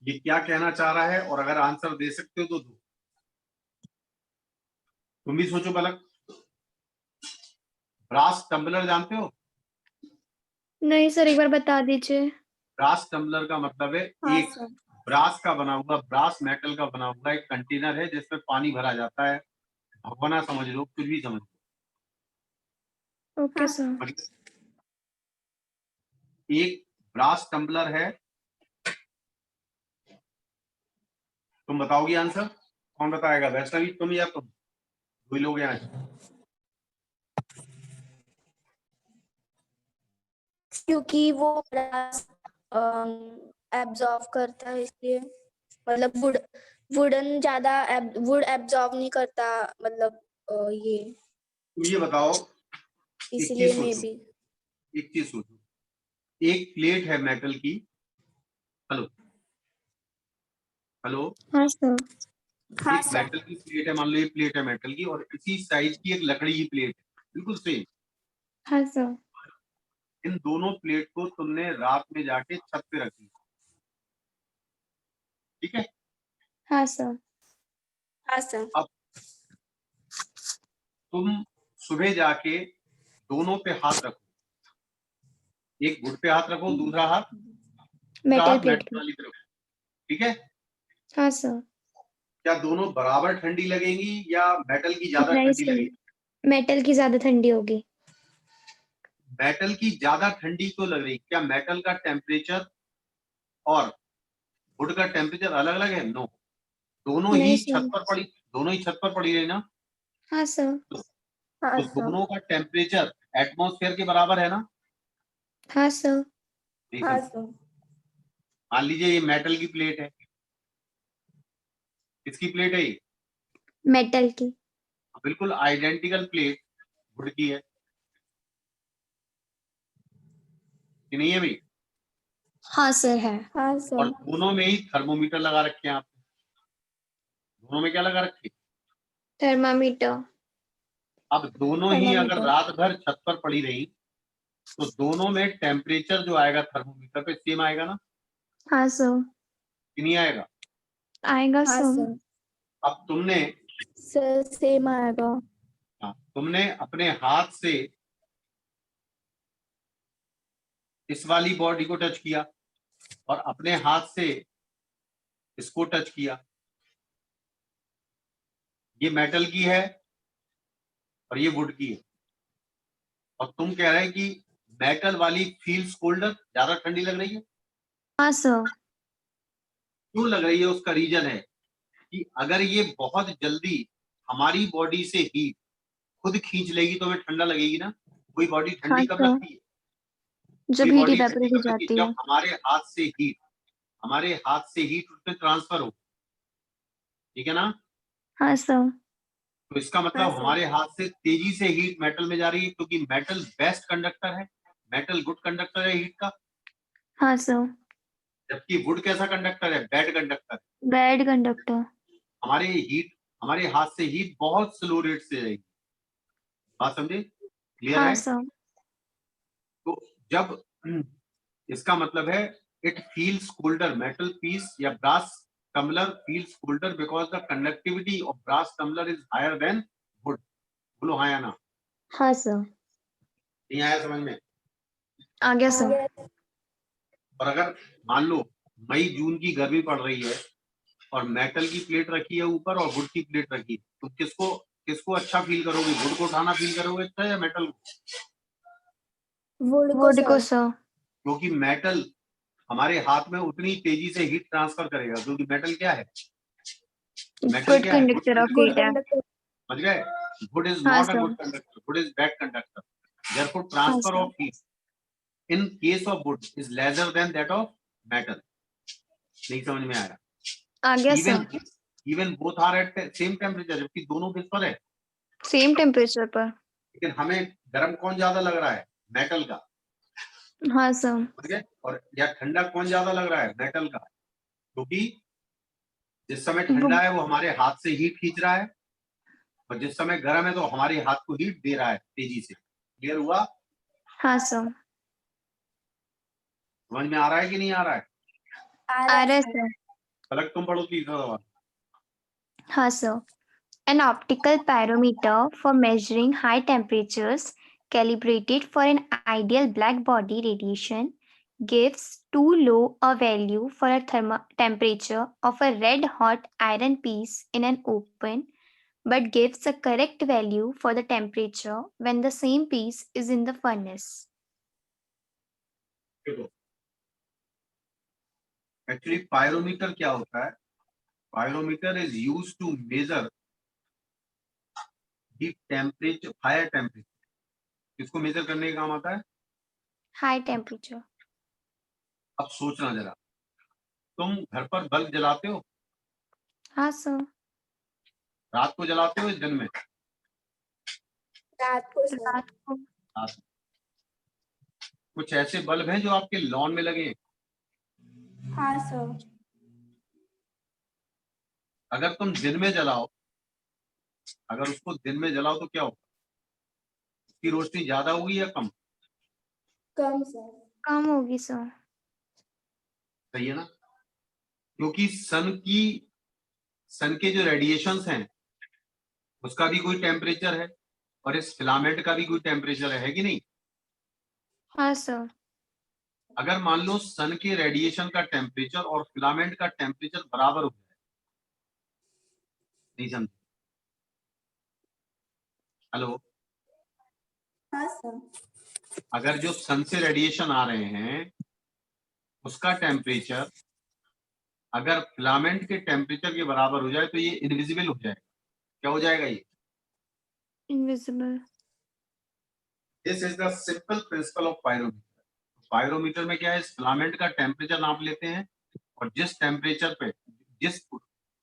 ये क्या कहना चाह रहा है, और अगर आंसर दे सकते हो तो दो। तुम भी सोचो पलक। ब्रास टम्बलर जानते हो? नहीं सर, एक बार बता दीजिए। ब्रास टम्बलर का मतलब है हाँ, एक सर। ब्रास का बना हुआ, ब्रास मेटल का बना हुआ एक कंटेनर है जिसमें पानी भरा जाता है। भगवाना समझ लो, कुछ भी समझ लो। ओके हाँ। सर। एक ब्रास टम्बलर है। तुम बताओगी आंसर? कौन बताएगा, वैष्णवी तुम या तुम? दो ही लोग हैं आज। क्योंकि वो ब्रास एब्जॉर्ब करता है, इसलिए मतलब वुडन ज्यादा वुड एब्जॉर्ब नहीं करता, मतलब ये तुम ये बताओ, एक इसलिए चीज मे सोचो, बी। एक चीज सोचो। एक प्लेट है मेटल की। Hello, hello. हाँ सर। हाँ, एक सर। मेटल की प्लेट है, मान लो ये प्लेट है मेटल की, और इसी साइज की एक लकड़ी की प्लेट है, बिल्कुल सेम। हाँ सर। इन दोनों प्लेट को तुमने रात में जाके छत पे रख दिया, ठीक है? हाँ सर। हाँ, सर। अब तुम सुबह जाके दोनों पे हाथ रखो, एक घुट पे हाथ रखो, दूसरा हाथ मेटल प्लेट मेटल की। वाली तरफ, ठीक है? हाँ सर। क्या दोनों बराबर ठंडी लगेंगी या मेटल की ज्यादा नहीं ठंडी सर, लगेगी? मेटल की ज्यादा ठंडी होगी। मेटल की ज्यादा ठंडी क्यों लग रही? क्या मेटल का टेम्परेचर और वुड का टेम्परेचर अलग अलग है? नो, दोनों ही नहीं छत सर। पर पड़ी, दोनों ही छत पर पड़ी रही ना। हाँ सर। तो, हाँ, तो सर। दोनों का टेम्परेचर एटमॉस्फेयर के बराबर है ना। हाँ सर। नहीं हाँ, समझ। सर। मान लीजिए ये मेटल की प्लेट है, किसकी प्लेट है ये? मेटल की। बिल्कुल आइडेंटिकल प्लेट वुड की है कि नहीं है भाई? हाँ सर है। हाँ और सर। दोनों में ही थर्मोमीटर लगा रखे हैं आपने। दोनों में क्या लगा रखे? थर्मामीटर। अब दोनों ही अगर थर्मामीटर। रात भर छत पर पड़ी रही तो दोनों में टेम्परेचर जो आएगा थर्मोमीटर पे सेम आएगा ना, हाँ सर। कि नहीं आएगा? आएगा हाँ, सर। सर। अब तुमने, सर सेम आएगा। हाँ, तुमने अपने हाथ से इस वाली बॉडी को टच किया और अपने हाथ से इसको टच किया, ये मेटल की है और ये वुड की है, और तुम कह रहे हैं कि मेटल वाली फील्स कोल्डर, ज्यादा ठंडी लग रही है। हाँ सर। क्यों लग रही है? उसका रीजन है कि अगर ये बहुत जल्दी हमारी बॉडी से हीट खुद खींच लेगी तो हमें ठंडा लगेगी ना। कोई बॉडी हाँ ठंडी कब सर, लगती है? जब कोई हीट बॉडी ठंडी इवेपोरेट हो कब लगती है? जाती जब है। हमारे हाथ से हीट उसमें ट्रांसफर हो, ठीक है ना? हाँ सर। तो इसका हाँ, मतलब सर। हमारे हाथ से तेजी से हीट मेटल में जा रही है, क्योंकि मेटल बेस्ट कंडक्टर है, मेटल गुड कंडक्टर है हीट का। हाँ सर। जबकि वुड कैसा कंडक्टर है? Bad conductor. Bad conductor. हमारे हीट, हमारे हाथ से हीट बहुत स्लो रेट से जाएगी। बात समझे? क्लियर हाँ है? सर। तो जब इसका मतलब है it feels colder, metal piece या brass tumbler feels colder because the conductivity of brass tumbler is higher than wood. बोलो हाँ या ना? हाँ सर। नहीं आया समझ में? आ गया सर। और अगर मान लो मई जून की गर्मी पड़ रही है और मेटल की प्लेट रखी है ऊपर और वुड की प्लेट रखी है, तो किसको किसको अच्छा फील करोगे? वुड को उठाना फील करोगे अच्छा या मेटल को? wood wood को को sir, sir. क्योंकि मेटल हमारे हाथ में उतनी तेजी से हीट ट्रांसफर करेगा, क्योंकि मेटल क्या है? मेटल Good क्या है? Good conductor of conductor, good heat है. conductor, समझ गए? गुड इज हाँ not a sir. Good conductor, good is bad conductor, therefore हाँ transfer sir. of heat in case of wood is lesser than that of metal. नहीं समझ में आया? आ गया sir. even both are at same temperature, जबकि दोनों किस पर है, Same temperature पर. लेकिन हमें गर्म कौन ज्यादा लग रहा है? मेटल का, हाँ sir. समझ गए? और या ठंडा कौन ज्यादा लग रहा है? मेटल का, क्योंकि जिस समय ठंडा वो- है वो हमारे हाथ से हीट खींच रहा है, और जिस समय गर्म है तो हमारे हाथ को हीट दे रहा है तेजी से। क्लियर हुआ? हाँ sir. समझ में आ रहा है कि नहीं आ रहा है? आ रहा है sir. sir. पलक तुम पढ़ो तीसरा सवाल। हाँ sir. An optical pyrometer for measuring high temperatures calibrated for an ideal black body radiation gives too low a value for a temperature of a red hot iron piece in an open but gives a correct value for the temperature when the same piece is in the furnace. देखो, एक्चुअली पायरोमीटर क्या होता है? Pyrometer is use to measure the temperature, higher temperature. किसको मेजर करने का काम आता है? High temperature. अब सोचना जरा, तुम घर पर बल्ब जलाते हो, हाँ sir. रात को जलाते हो या दिन में? रात को sir, रात को. रात। कुछ ऐसे बल्ब हैं जो आपके लॉन में लगे हैं, हाँ sir, अगर तुम दिन में जलाओ, अगर उसको दिन में जलाओ तो क्या होगा? उसकी रोशनी ज्यादा होगी या कम? कम sir, कम होगी sir. सही है ना? क्योंकि सन के जो रेडिएशंस हैं उसका भी कोई टेम्परेचर है, और इस फिलामेंट का भी कोई टेम्परेचर है कि नहीं? हाँ sir. अगर मान लो सन के रेडिएशन का टेम्परेचर और फिलामेंट का टेम्परेचर बराबर हो जाए, नहीं समझे? हेलो? हाँ sir, अगर जो सन से रेडिएशन आ रहे हैं उसका टेम्परेचर अगर फिलामेंट के टेम्परेचर के बराबर हो जाए तो ये इनविजिबल हो जाएगा। क्या हो जाएगा ये? Invisible. This is the simple principle of pyrometer. Pyrometer में क्या है, इस फिलामेंट का टेम्परेचर नाप लेते हैं, और जिस टेम्परेचर पे, जिस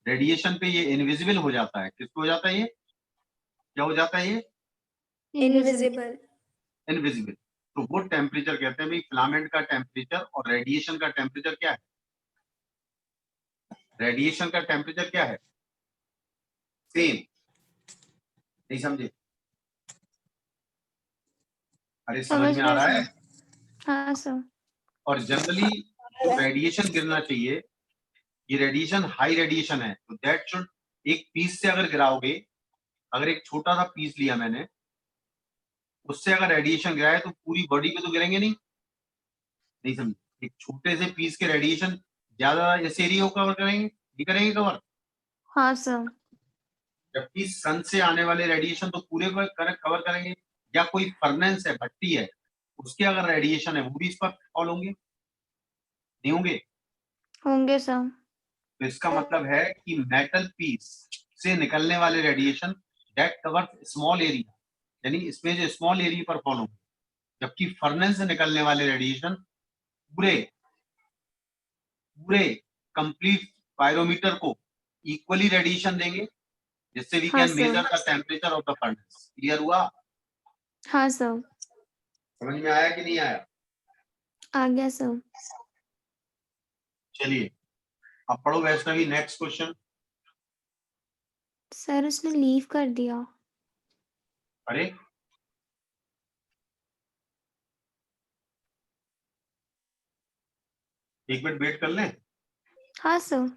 रेडिएशन पे ये इनविजिबल हो जाता है, किसको हो जाता है ये? क्या हो जाता है ये? invisible, invisible. तो वो टेम्परेचर कहते हैं भाई, फिलामेंट का टेम्परेचर और रेडिएशन का टेम्परेचर क्या है? रेडिएशन का टेम्परेचर क्या है? सेम। नहीं समझे? अरे समझ समझ में आ गए रहा sir. है? हाँ sir. और जनरली जो रेडिएशन गिरना चाहिए, ये रेडिएशन हाई रेडिएशन है, तो दैट शुड, एक पीस से अगर गिराओगे, अगर एक छोटा सा पीस लिया मैंने, उससे अगर रेडिएशन गिराए तो पूरी बॉडी पे तो गिरेंगे नहीं। नहीं समझे? एक छोटे से पीस के रेडिएशन ज्यादा इस एरिया को कवर करेंगे, नहीं करेंगे कवर? हाँ sir. जबकि सन से आने वाले रेडिएशन तो पूरे को कवर करेंगे। या कोई फर्नेस है, भट्टी है, उसके अगर रेडिएशन है वो भी इस पर फॉल होंगे, नहीं होंगे? होंगे sir. तो इसका मतलब है कि मेटल पीस से निकलने वाले radiation that cover small area, यानी इसमें जो स्मॉल एरिया पर फॉल होंगे, जबकि फर्नेस से निकलने वाले रेडिएशन पूरे पूरे कंप्लीट पायरोमीटर को इक्वली रेडिएशन देंगे, जिससे वी हाँ can sir. Major the temperature of the furnace. Clear हुआ? हाँ sir. समझ में आया कि नहीं आया? आ गया sir. चलिए अब पढ़ो वैष्णवी, नेक्स्ट क्वेश्चन। सर उसने लीव कर दिया. अरे एक मिनट वेट कर लें। हाँ sir.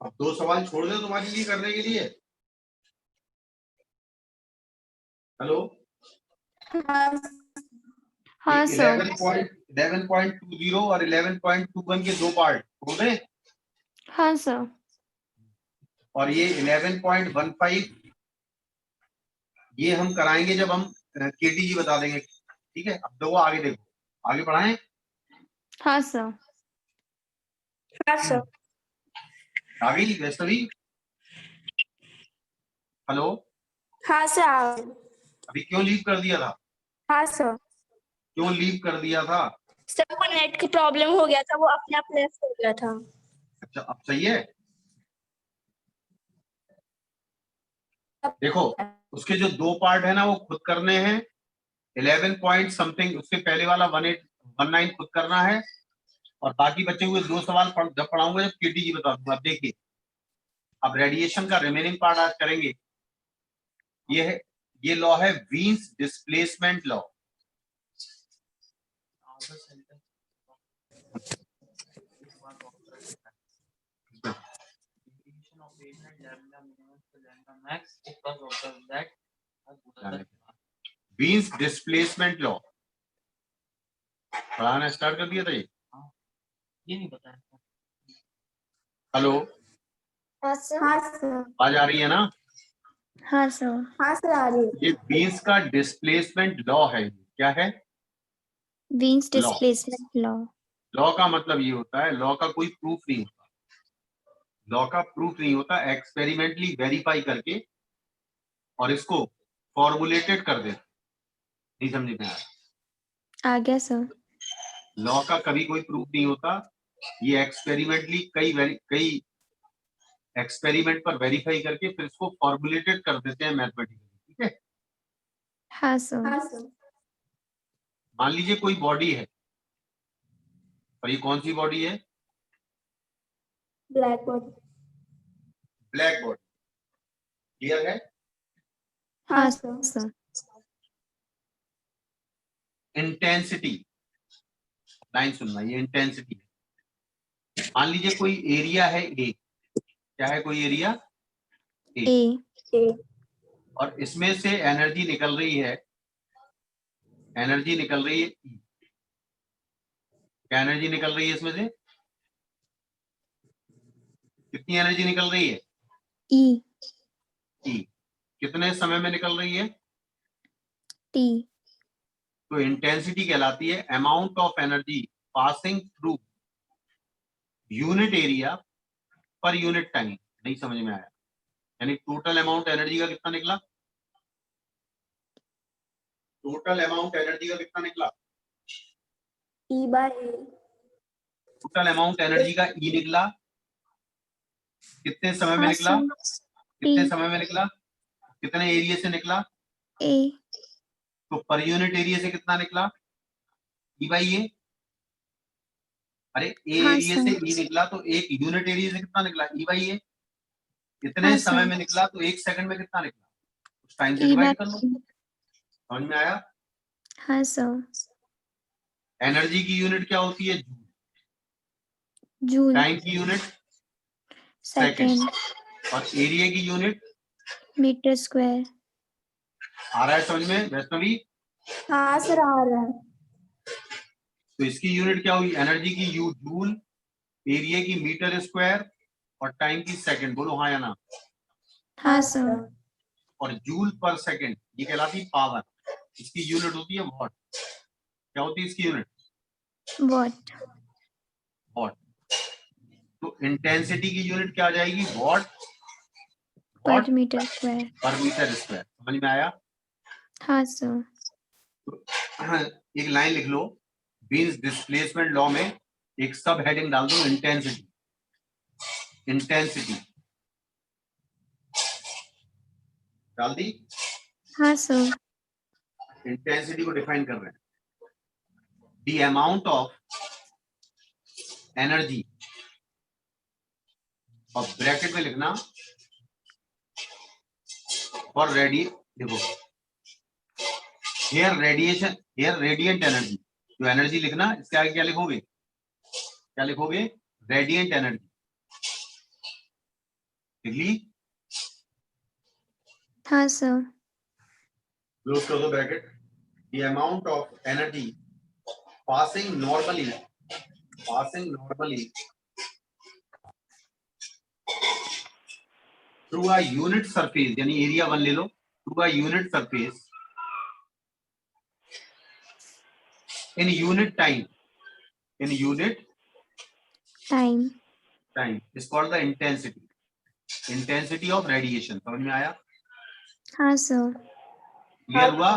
अब दो सवाल छोड़ दे तुम्हारे लिए करने के लिए। हेलो, हाँ सर। 11.20 और 11.21 के दो पार्ट हो गए, हाँ सर। और ये 11.15 ये हम कराएंगे जब हम केटीजी बता देंगे। ठीक है, अब दो आगे देखो, आगे बढ़ाएं। हाँ सर। हाँ सर। आ गई वैष्णवी? हेलो, हाँ सर। अभी क्यों लीव कर दिया था? हाँ सर। क्यों लीव कर दिया था? सर को नेट की प्रॉब्लम हो गया था, वो अपने आप लेफ्ट हो गया था। अच्छा, अब सही है। देखो, उसके जो दो पार्ट है ना वो खुद करने हैं। 11 पॉइंट समथिंग, उसके पहले वाला 1819 खुद करना है, और बाकी बचे हुए दो सवाल जब पढ़ाऊंगा जब केटीजी बता दूंगा। अब देखिए, अब रेडिएशन का रिमेनिंग पार्ट आज करेंगे। ये है, ये लॉ है Wien's displacement law. Wien's displacement law पढ़ाना स्टार्ट कर दिया था ये नहीं पता है। हेलो, हाँ सर। हाँ सर। आवाज आ रही है ना? हाँ सर। हाँ सर, आ रही है। ये वीन्स का डिस्प्लेसमेंट लॉ है। क्या है? Wien's law. Displacement law. Law का मतलब ये होता है, लॉ का कोई प्रूफ नहीं होता। लॉ का प्रूफ नहीं होता, एक्सपेरिमेंटली वेरीफाई करके और इसको फॉर्मुलेटेड कर देते। नहीं समझ में आया? आ गया सर। लॉ का कभी कोई प्रूफ नहीं होता, ये एक्सपेरिमेंटली कई एक्सपेरिमेंट पर वेरीफाई करके फिर इसको फॉर्मुलेटेड कर देते हैं मैथमेटिकली। ठीक है, हाँ सर। हाँ सर। मान लीजिए कोई बॉडी है, और ये कौन सी बॉडी है? Black board. Black body. Clear है? हाँ हाँ सर। सर। इंटेंसिटी, लाइन सुनना, ये इंटेंसिटी है। मान लीजिए कोई एरिया है ए। क्या है कोई एरिया? ए। ए। और इसमें से एनर्जी निकल रही है, एनर्जी निकल रही है E। क्या एनर्जी निकल रही है इसमें से? कितनी एनर्जी निकल रही है? ई। E। कितने समय में निकल रही है? टी। तो इंटेंसिटी कहलाती है amount of energy passing through unit area per unit time. नहीं समझ में आया? यानी टोटल अमाउंट एनर्जी का कितना निकला? टोटल अमाउंट एनर्जी का कितना निकला? ई बाय ए। टोटल अमाउंट एनर्जी का ई निकला। कितने समय में हाँ निकला? सर। टी। कितने समय में निकला? कितने एरिया से निकला? ए। तो पर यूनिट एरिया से कितना निकला? ई बाई ए। अरे ए हाँ एरिया से सर। ई निकला, तो एक यूनिट एरिया से कितना निकला? ई बाई ए। इतने हाँ समय सर। में निकला, तो एक सेकंड में कितना निकला? उस टाइम से ई डिवाइड कर लो। बाय। समझ में आया? हाँ सर। एनर्जी की यूनिट क्या होती है? जूल। जूल। टाइम की यूनिट सेकेंड। सेकंड। और एरिया की यूनिट? Metre square. आ रहा है समझ में वैष्णवी? हाँ सर, आ रहा है। तो इसकी यूनिट क्या हुई? एनर्जी की यू जूल, एरिया की मीटर स्क्वायर, और टाइम की सेकंड। बोलो हाँ या ना? हाँ हाँ सर। सर। और जूल पर सेकंड ये कहलाती है पावर। इसकी यूनिट होती है वॉट। क्या होती है इसकी यूनिट? वॉट। वॉट। तो इंटेंसिटी की यूनिट क्या आ जाएगी? वॉट। पर वॉट मीटर स्क्वायर। पर मीटर स्क्वायर। समझ में आया? हाँ सर। एक लाइन लिख लो, वीन्स डिस्प्लेसमेंट लॉ में एक सब हेडिंग डाल दो, इंटेंसिटी। इंटेंसिटी डाल दी। हाँ सर। इंटेंसिटी को डिफाइन कर रहे हैं, द अमाउंट ऑफ एनर्जी, और ब्रैकेट में लिखना फॉर रेडी। देखो, here radiation, here radiant energy. जो एनर्जी लिखना, इसके आगे क्या लिखोगे? क्या लिखोगे? Radiant energy. लिख ली? हाँ सर। क्लोज कर दो bracket. The amount of energy passing normally through a unit surface, यानी एरिया 1 ले लो, through a unit surface in unit time time is called the intensity of radiation। समझ में आया? हाँ सर, क्लियर हुआ?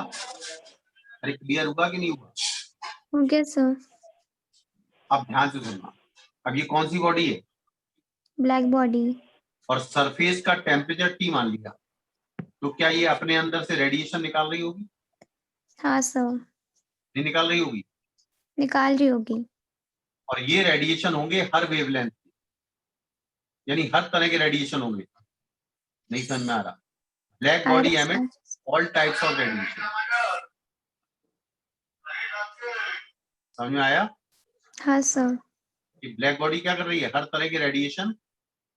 अरे क्लियर हुआ कि नहीं हुआ? हो गया सर। अब ध्यान से सुनना। अब ये कौन सी बॉडी है? Black body. और सरफेस का टेम्परेचर T मान लिया, तो क्या ये अपने अंदर से रेडिएशन निकाल रही होगी? हाँ सर, नहीं निकाल रही होगी? निकाल रही होगी। और ये रेडिएशन होंगे हर वेवलेंथ, यानी हर तरह के रेडिएशन होंगे। नहीं समझ में आ रहा? Black body emit all types of radiation. समझ में आया? हाँ सर, कि ब्लैक बॉडी क्या कर रही है? हर तरह के रेडिएशन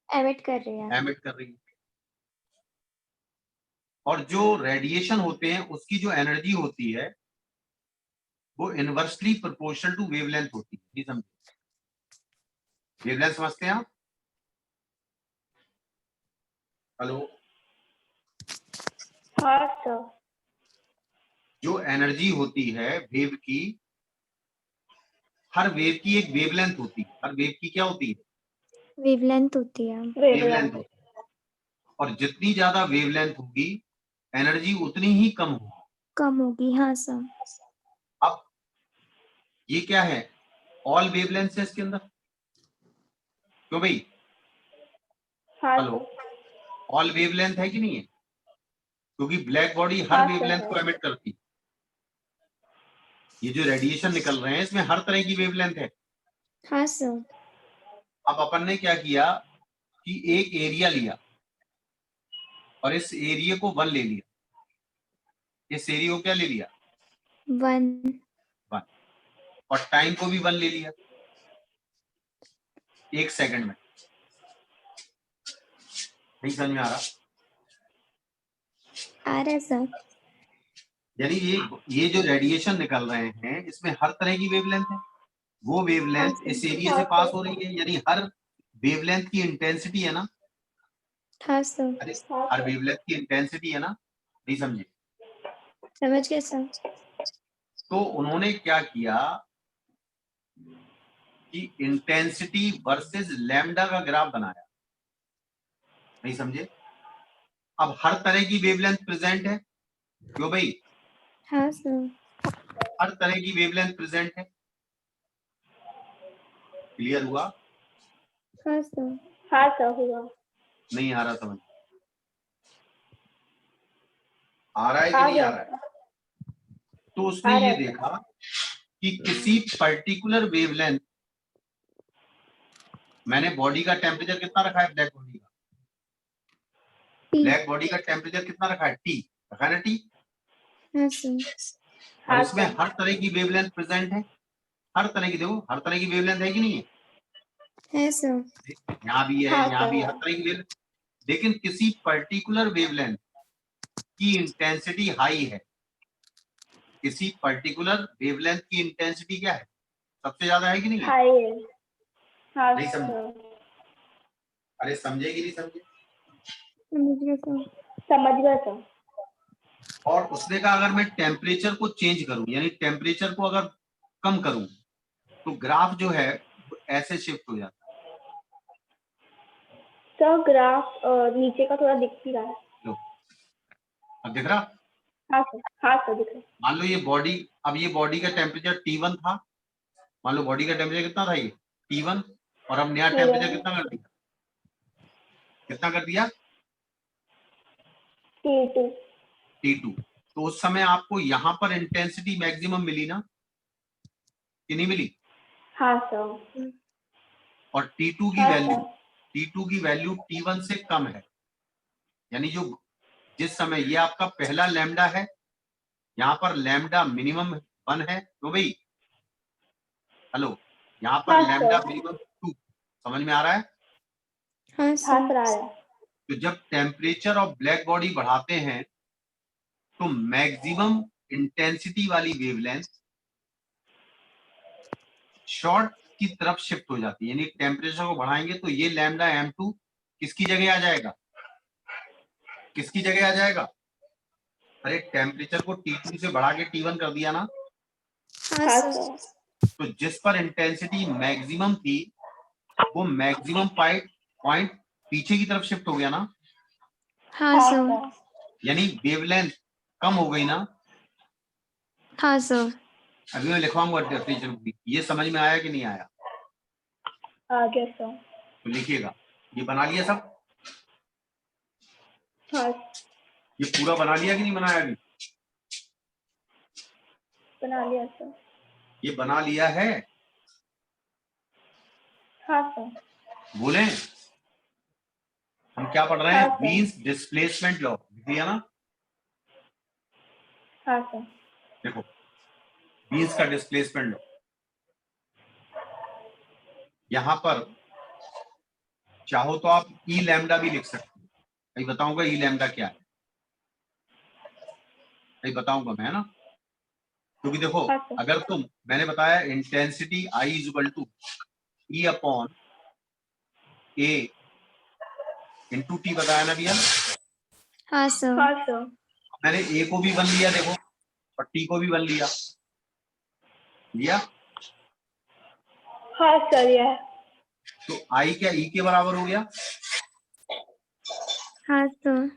एमिट कर रही है। एमिट कर रही है। और जो रेडिएशन होते हैं उसकी जो एनर्जी होती है वो इनवर्सली प्रोपोर्शनल टू वेवलेंथ होती है। नहीं समझे? वेवलेंथ समझते हैं आप? हेलो? हाँ सर। जो एनर्जी होती है वेव की, हर वेव की एक वेवलेंथ होती है। हर वेव की क्या होती है? वेवलेंथ होती है। वेवलेंथ होती है। और जितनी ज्यादा वेवलेंथ होगी एनर्जी उतनी ही कम होगी। कम होगी। हाँ सर। अब ये क्या है? ऑल वेवलेंथ है इसके अंदर। क्यों भाई? हाँ हेलो? ऑल वेवलेंथ है कि नहीं है? क्योंकि ब्लैक बॉडी हर हाँ, वेवलेंथ सर, को एमिट करती है। ये जो रेडिएशन निकल रहे हैं इसमें हर तरह की वेवलेंथ है। हाँ सर। अब अपन ने क्या किया कि एक एरिया लिया और इस एरिया को 1 ले लिया। इस एरिया को क्या ले लिया? 1। 1। और टाइम को भी 1 ले लिया, 1 सेकंड में। नहीं समझ में आ रहा? आ रहा है सर। यानी ये जो रेडिएशन निकल रहे हैं इसमें हर तरह की वेवलेंथ है। वो वेवलेंथ इस एरिया से पास हो रही है, यानी हर वेवलेंथ की इंटेंसिटी है ना? हाँ सर, अरे हर वेवलेंथ की इंटेंसिटी है ना? नहीं समझे? समझ गया सर। तो उन्होंने क्या किया कि इंटेंसिटी वर्सेस लैम्डा का ग्राफ बनाया। नहीं समझे? अब हर तरह की वेवलेंथ प्रेजेंट है। क्यों भाई? हाँ सर। हर तरह की वेवलेंथ प्रेजेंट है। क्लियर हुआ? हाँ सर। हाँ सर हुआ। नहीं आ रहा समझ? आ रहा है कि आ नहीं आ गया। रहा है? तो उसने आ ये रहा है। देखा कि किसी पर्टिकुलर वेवलेंथ, मैंने बॉडी का टेम्परेचर कितना रखा है? ब्लैक बॉडी का T। ब्लैक बॉडी का टेम्परेचर कितना रखा है? T रखा है ना? T। हाँ सर। और हाँ इसमें सर। हर तरह की वेवलेंथ प्रेजेंट है। हर तरह की, देखो हर तरह की वेवलेंथ है कि नहीं है? है सर। यहाँ भी है, हाँ यहाँ भी, सर। हर तरह की वेवलेंथ। लेकिन किसी पर्टिकुलर वेवलेंथ की इंटेंसिटी हाई है। किसी पर्टिकुलर वेवलेंथ की इंटेंसिटी क्या है? सबसे ज्यादा है कि नहीं है? हाई है। हाँ नहीं समझे? सर। अरे समझे कि नहीं समझे? समझ गया सर। समझ गया सर। और उसने कहा अगर मैं टेम्परेचर को चेंज करूं, यानी टेम्परेचर को अगर कम करूं, तो ग्राफ जो है वो ऐसे शिफ्ट हो जाता सर ग्राफ नीचे का थोड़ा दिख भी रहा है। है। लो, अब दिख रहा? हाँ सर। हाँ सर दिख रहा है। मान लो ये बॉडी, अब ये बॉडी का टेम्परेचर T1 था। मान लो बॉडी का टेम्परेचर कितना था? ये T1। और अब नया टेम्परेचर कितना कर दिया? कितना कर दिया? T2। T2। तो उस समय आपको यहां पर इंटेंसिटी मैक्सिमम मिली ना, कि नहीं मिली? हाँ सर। और T2 की हाँ वैल्यू, सर। T2 की वैल्यू T1 से कम है। यानी जो जिस समय ये आपका पहला लैम्डा है, यहाँ पर लैम्डा मिनिमम 1 है। तो भाई हेलो, यहाँ पर हाँ लैम्डा सर। मिनिमम 2। समझ में आ रहा है? हाँ हाँ सर। सर आ रहा है। तो जब टेम्परेचर ऑफ ब्लैक बॉडी बढ़ाते हैं तो मैक्सिमम इंटेंसिटी वाली वेवलेंथ शॉर्ट की तरफ शिफ्ट हो जाती है, यानी टेम्परेचर को बढ़ाएंगे तो ये लैम्डा m2 किसकी जगह आ जाएगा, किसकी जगह आ जाएगा? अरे टेम्परेचर को T2 से बढ़ा के T1 कर दिया ना, हाँ हाँ सर। सर। तो जिस पर इंटेंसिटी मैक्सिमम थी वो मैक्सिमम पॉइंट पीछे की तरफ शिफ्ट हो गया ना, हाँ हाँ सर। सर। यानी वेवलेंथ कम हो गई ना। हाँ सर। अभी मैं लिखवाऊंगा टेम्परेचर को, ये समझ में आया कि नहीं आया? आ गया सर। तो लिखिएगा, ये बना लिया सब, हाँ ये पूरा बना लिया कि नहीं बनाया अभी? बना लिया सर। ये बना लिया है, हाँ सर। बोले हम क्या पढ़ रहे हाँ हैं? सर। मीन्स डिस्प्लेसमेंट लॉ दिया ना, हाँ सर। देखो मीन्स का डिस्प्लेसमेंट लॉ, यहां पर चाहो तो आप ई लैम्डा भी लिख सकते हो। अभी बताऊंगा ई लैम्डा क्या है, अभी बताऊंगा मैं, है ना? क्योंकि देखो हाँ सर। अगर तुम, मैंने बताया intensity I is equal to E upon A into T, बताया ना भैया? हाँ सर। हाँ सर। मैंने ए को भी बन लिया देखो, और टी को भी बन लिया, लिया। हाँ सर यह। तो आई क्या ई के बराबर हो गया? हाँ सर।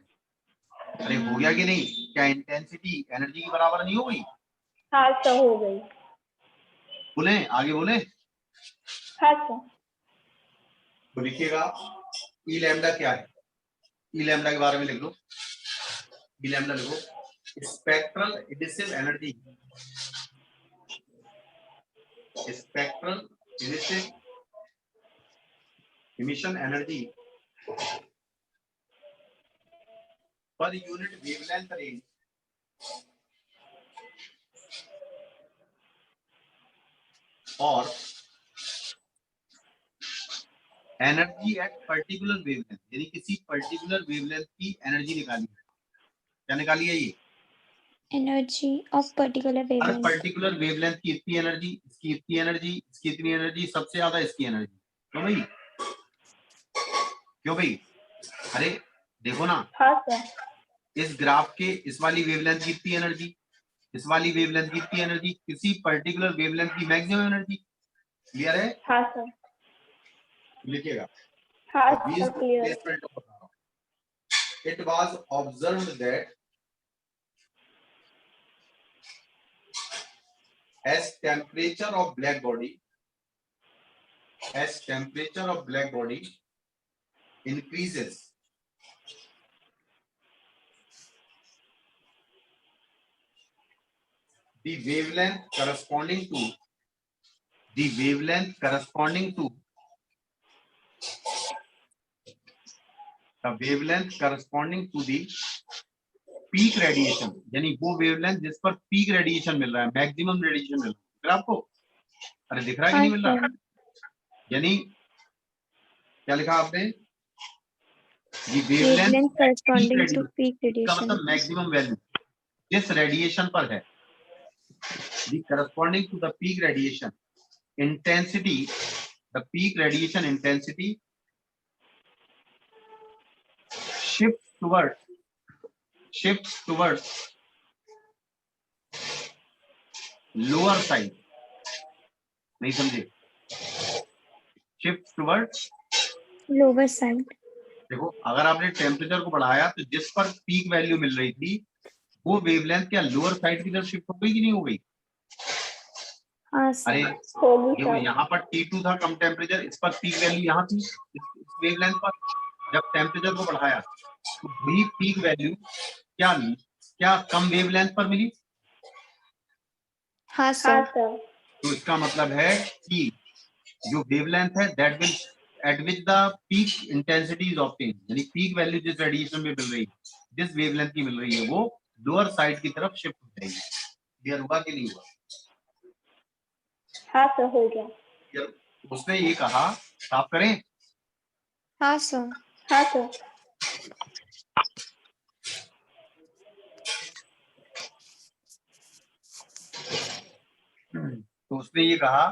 अरे हो गया कि नहीं? क्या इंटेंसिटी एनर्जी के बराबर नहीं हो गई? हाँ सर हो गई। बोले आगे बोले, हाँ सर। तो लिखिएगा ई लैम्डा क्या है, ई लैम्डा के बारे में लिख लो, ई लैम्डा लिखो, spectral adhesive energy, spectral adhesive emission energy per unit wavelength range और एनर्जी एट पर्टिकुलर वेवलेंथ, यानी किसी पर्टिकुलर वेवलेंथ की एनर्जी निकाली है। क्या निकाली है? ये energy of particular her wavelength. Particular wavelength की इतनी एनर्जी, इसकी इतनी एनर्जी, इसकी इतनी एनर्जी, सबसे ज्यादा इसकी एनर्जी। क्यों भाई, क्यों भाई? अरे देखो ना, हाँ सर। इस ग्राफ के इस वाली वेवलेंथ की इतनी एनर्जी, इस वाली वेवलेंथ की इतनी एनर्जी, किसी पर्टिकुलर वेवलेंथ की मैक्सिमम एनर्जी। क्लियर है? हाँ सर। लिखिएगा। हाँ अब sir clear. displacement of power. It was observed that as temperature of black body increases, the wavelength corresponding to the peak radiation, यानी वो वेवलेंथ जिस पर पीक रेडिएशन मिल रहा है, मैक्सिमम रेडिएशन मिल रहा है आपको। अरे दिख रहा है कि नहीं मिल रहा? यानी क्या लिखा आपने? वेवलेंथ करस्पॉन्डिंग टू पीक का रेडिएशन। मतलब मैक्सिमम वैल्यू जिस रेडिएशन पर है, the corresponding to the peak radiation intensity, the peak radiation intensity shifts towards lower side, नहीं समझे? shifts towards lower side. देखो अगर आपने टेम्परेचर को बढ़ाया तो जिस पर पीक वैल्यू मिल रही थी वो वेवलेंथ क्या लोअर साइड की तरफ शिफ्ट हो गई कि नहीं हो गई? हाँ अरे सर। होगी देखो सर। यहाँ पर T2 था कम टेम्परेचर, इस पर पीक वैल्यू यहाँ थी, इस वेवलेंथ पर जब टेम्परेचर को बढ़ाया तो वही पीक वैल्यू क्या क्या कम वेवलेंथ पर मिली। हाँ हाँ सर। सर। तो इसका मतलब है कि जो वेवलेंथ है that will eight which the peak intensity is obtained, यानी पीक वैल्यू जिस रेडिएशन में मिल रही है, जिस वेवलेंथ की मिल रही है वो लोअर साइड की तरफ शिफ्ट हो जाएगी। क्लियर हुआ कि नहीं हुआ? हाँ सर हो गया। उसने ये कहा, साफ करें? हाँ सर। हाँ सर। तो उसने ये कहा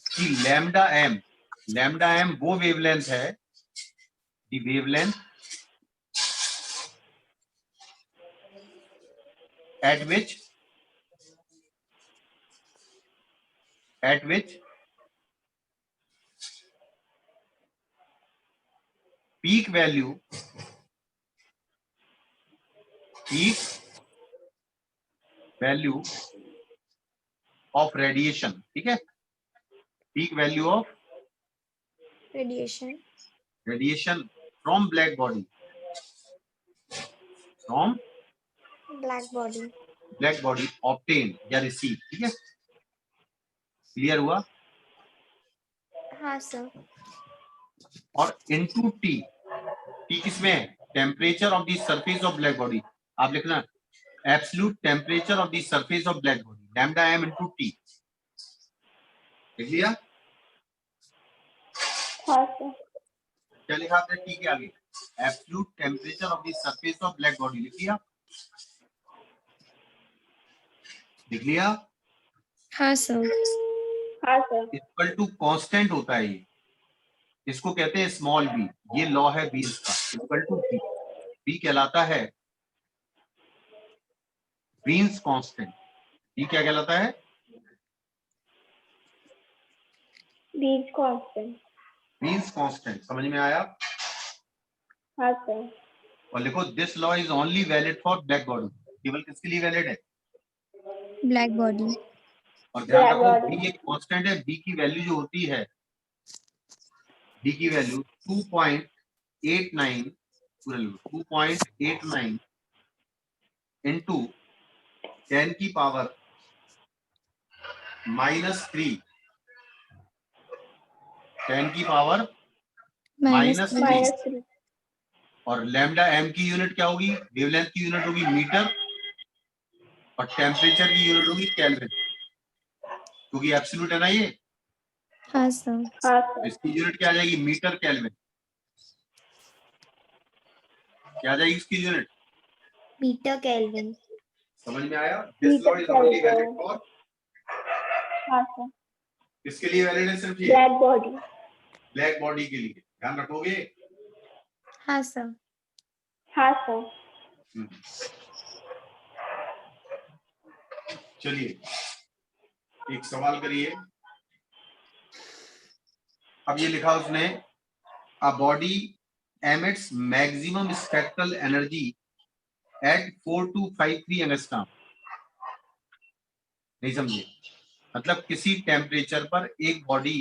कि लैम्डा एम वो वेवलेंथ है, the wavelength at which peak value of radiation, ठीक है, peak value of Radiation. radiation from black body Black body. obtained या receive, ठीक है, क्लियर हुआ। हाँ सर। और इनटू टी किसमें है, temperature of the surface of black body, आप लिखना absolute temperature of the surface of black body, lambda M into T, लिख लिया। हाँ सर। क्या लिखा आपने टी के आगे, absolute temperature of the surface of black body, लिख लिया, लिख लिया। हाँ सर। हाँ सर। इक्वल टू कांस्टेंट होता है ये, इसको कहते हैं स्मॉल बी, ये लॉ है बीन्स का, इक्वल टू बी, बी कहलाता है बीन्स कांस्टेंट, बी क्या कहलाता है, बीज कांस्टेंट। बीन्स कांस्टेंट, समझ में आया। हाँ सर। और लिखो this law is only valid for black body, केवल किसके लिए वैलिड है, Black body. और ध्यान Black रखो body. बी एक कांस्टेंट है, बी की वैल्यू जो होती है, बी की वैल्यू 2.89 2.89 इंटू 10 की पावर -3, 10 की पावर Minus -3, -3। और लैम्डा एम की यूनिट क्या होगी, वेवलेंथ की यूनिट होगी मीटर, और टेम्परेचर की यूनिट होगी केल्विन, क्योंकि एब्सोल्यूट है ना ये, हाँ सर। हाँ सर। इसकी यूनिट क्या आ जाएगी, मीटर केल्विन, क्या आ जाएगी इसकी यूनिट, Meter Kelvin. समझ में आया। This meter law is only Kelvin. Valid for, हाँ सर। किसके लिए वैलिड है, सिर्फ ये ब्लैक बॉडी। ब्लैक बॉडी के लिए, ध्यान रखोगे। हाँ सर। हाँ सर। चलिए एक सवाल करिए। अब ये लिखा उसने, a body emits maximum spectral energy at 4253 angstrom, नहीं समझे, मतलब किसी टेम्परेचर पर एक बॉडी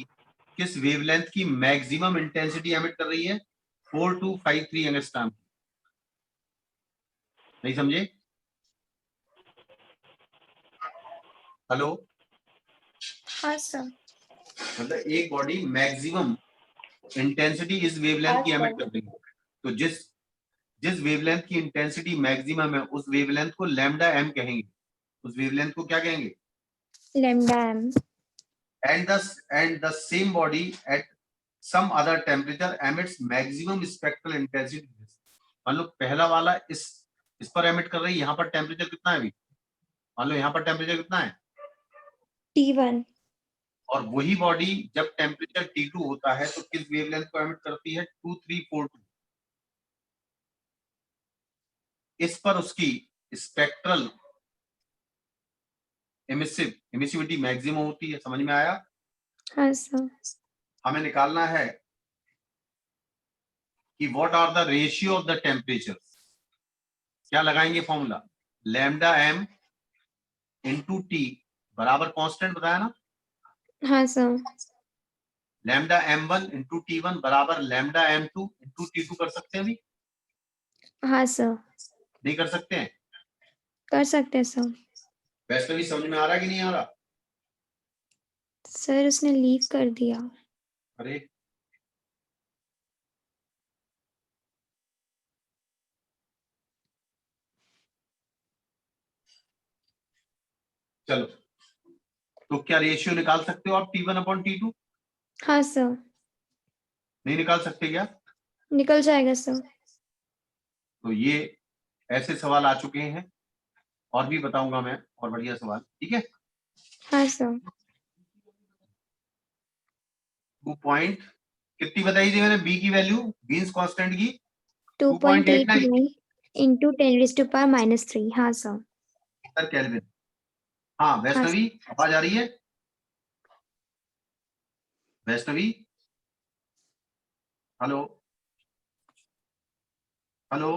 किस वेवलेंथ की मैक्सिमम इंटेंसिटी एमिट कर रही है, 4253 एंगस्ट्रॉम, नहीं समझे, हेलो, हाँ सर। मतलब एक बॉडी मैक्सिमम इंटेंसिटी इस वेवलेंथ की एमिट कर रही है, तो जिस जिस वेवलेंथ की इंटेंसिटी मैक्सिमम है उस वेवलेंथ को लैम्डा एम कहेंगे, उस वेवलेंथ को क्या कहेंगे, Lambda m. and the same body at some other temperature emits maximum spectral intensity, मान लो पहला वाला इस पर एमिट कर रही है, यहाँ पर टेम्परेचर कितना है अभी, मान लो यहाँ पर टेम्परेचर कितना है, T1. और वही बॉडी जब टेम्परेचर T2 होता है तो किस वेवलेंथ को एमिट करती है, 2342, इस पर उसकी स्पेक्ट्रल एमिसिविटी मैक्सिमम होती है, समझ में आया। हाँ सर। हमें निकालना है कि what are the ratio of the temperature, क्या लगाएंगे formula, lambda M into T बराबर कांस्टेंट बताया ना, हाँ sir. Lambda m1 into T1 बराबर लैम्डा m2 इंटू T2, कर सकते हैं अभी, हाँ सर। नहीं कर सकते हैं, कर सकते हैं सर। वैसे भी समझ में आ रहा है कि नहीं आ रहा, सर उसने लीव कर दिया। अरे चलो, तो क्या रेशियो निकाल सकते हो आप T1/T2, हाँ सर। नहीं निकाल सकते क्या, निकल जाएगा सर। तो ये ऐसे सवाल आ चुके हैं, और भी बताऊंगा मैं और बढ़िया सवाल, ठीक है। हाँ सर। 2 पॉइंट कितनी बताई थी मैंने बी की वैल्यू, बीन्स कांस्टेंट की 2.89 into 10⁻³ हाँ सर। केल्विन। हाँ वैष्णवी आवाज आ रही है? वैष्णवी हेलो हेलो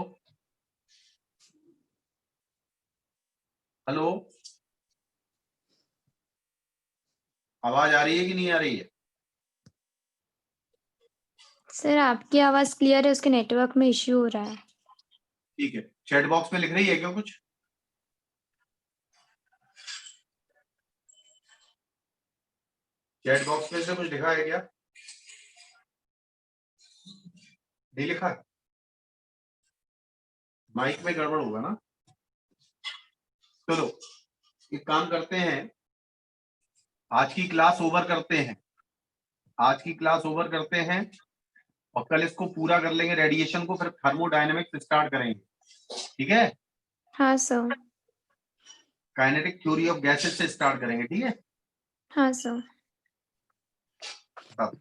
हेलो, आवाज आ रही है कि नहीं आ रही है? सर आपकी आवाज क्लियर है, उसके नेटवर्क में इश्यू हो रहा है। ठीक है, चैट बॉक्स में लिख रही है क्या कुछ? चैट बॉक्स में से कुछ लिखा है क्या? नहीं लिखा है? माइक में गड़बड़ होगा ना। चलो एक काम करते हैं, आज की क्लास ओवर करते हैं, आज की क्लास ओवर करते हैं और कल इसको पूरा कर लेंगे रेडिएशन को, फिर थर्मोडायनेमिक्स स्टार्ट करेंगे। ठीक है, हाँ sir. Kinetic theory of gases से स्टार्ट करेंगे। ठीक है हाँ सर। सब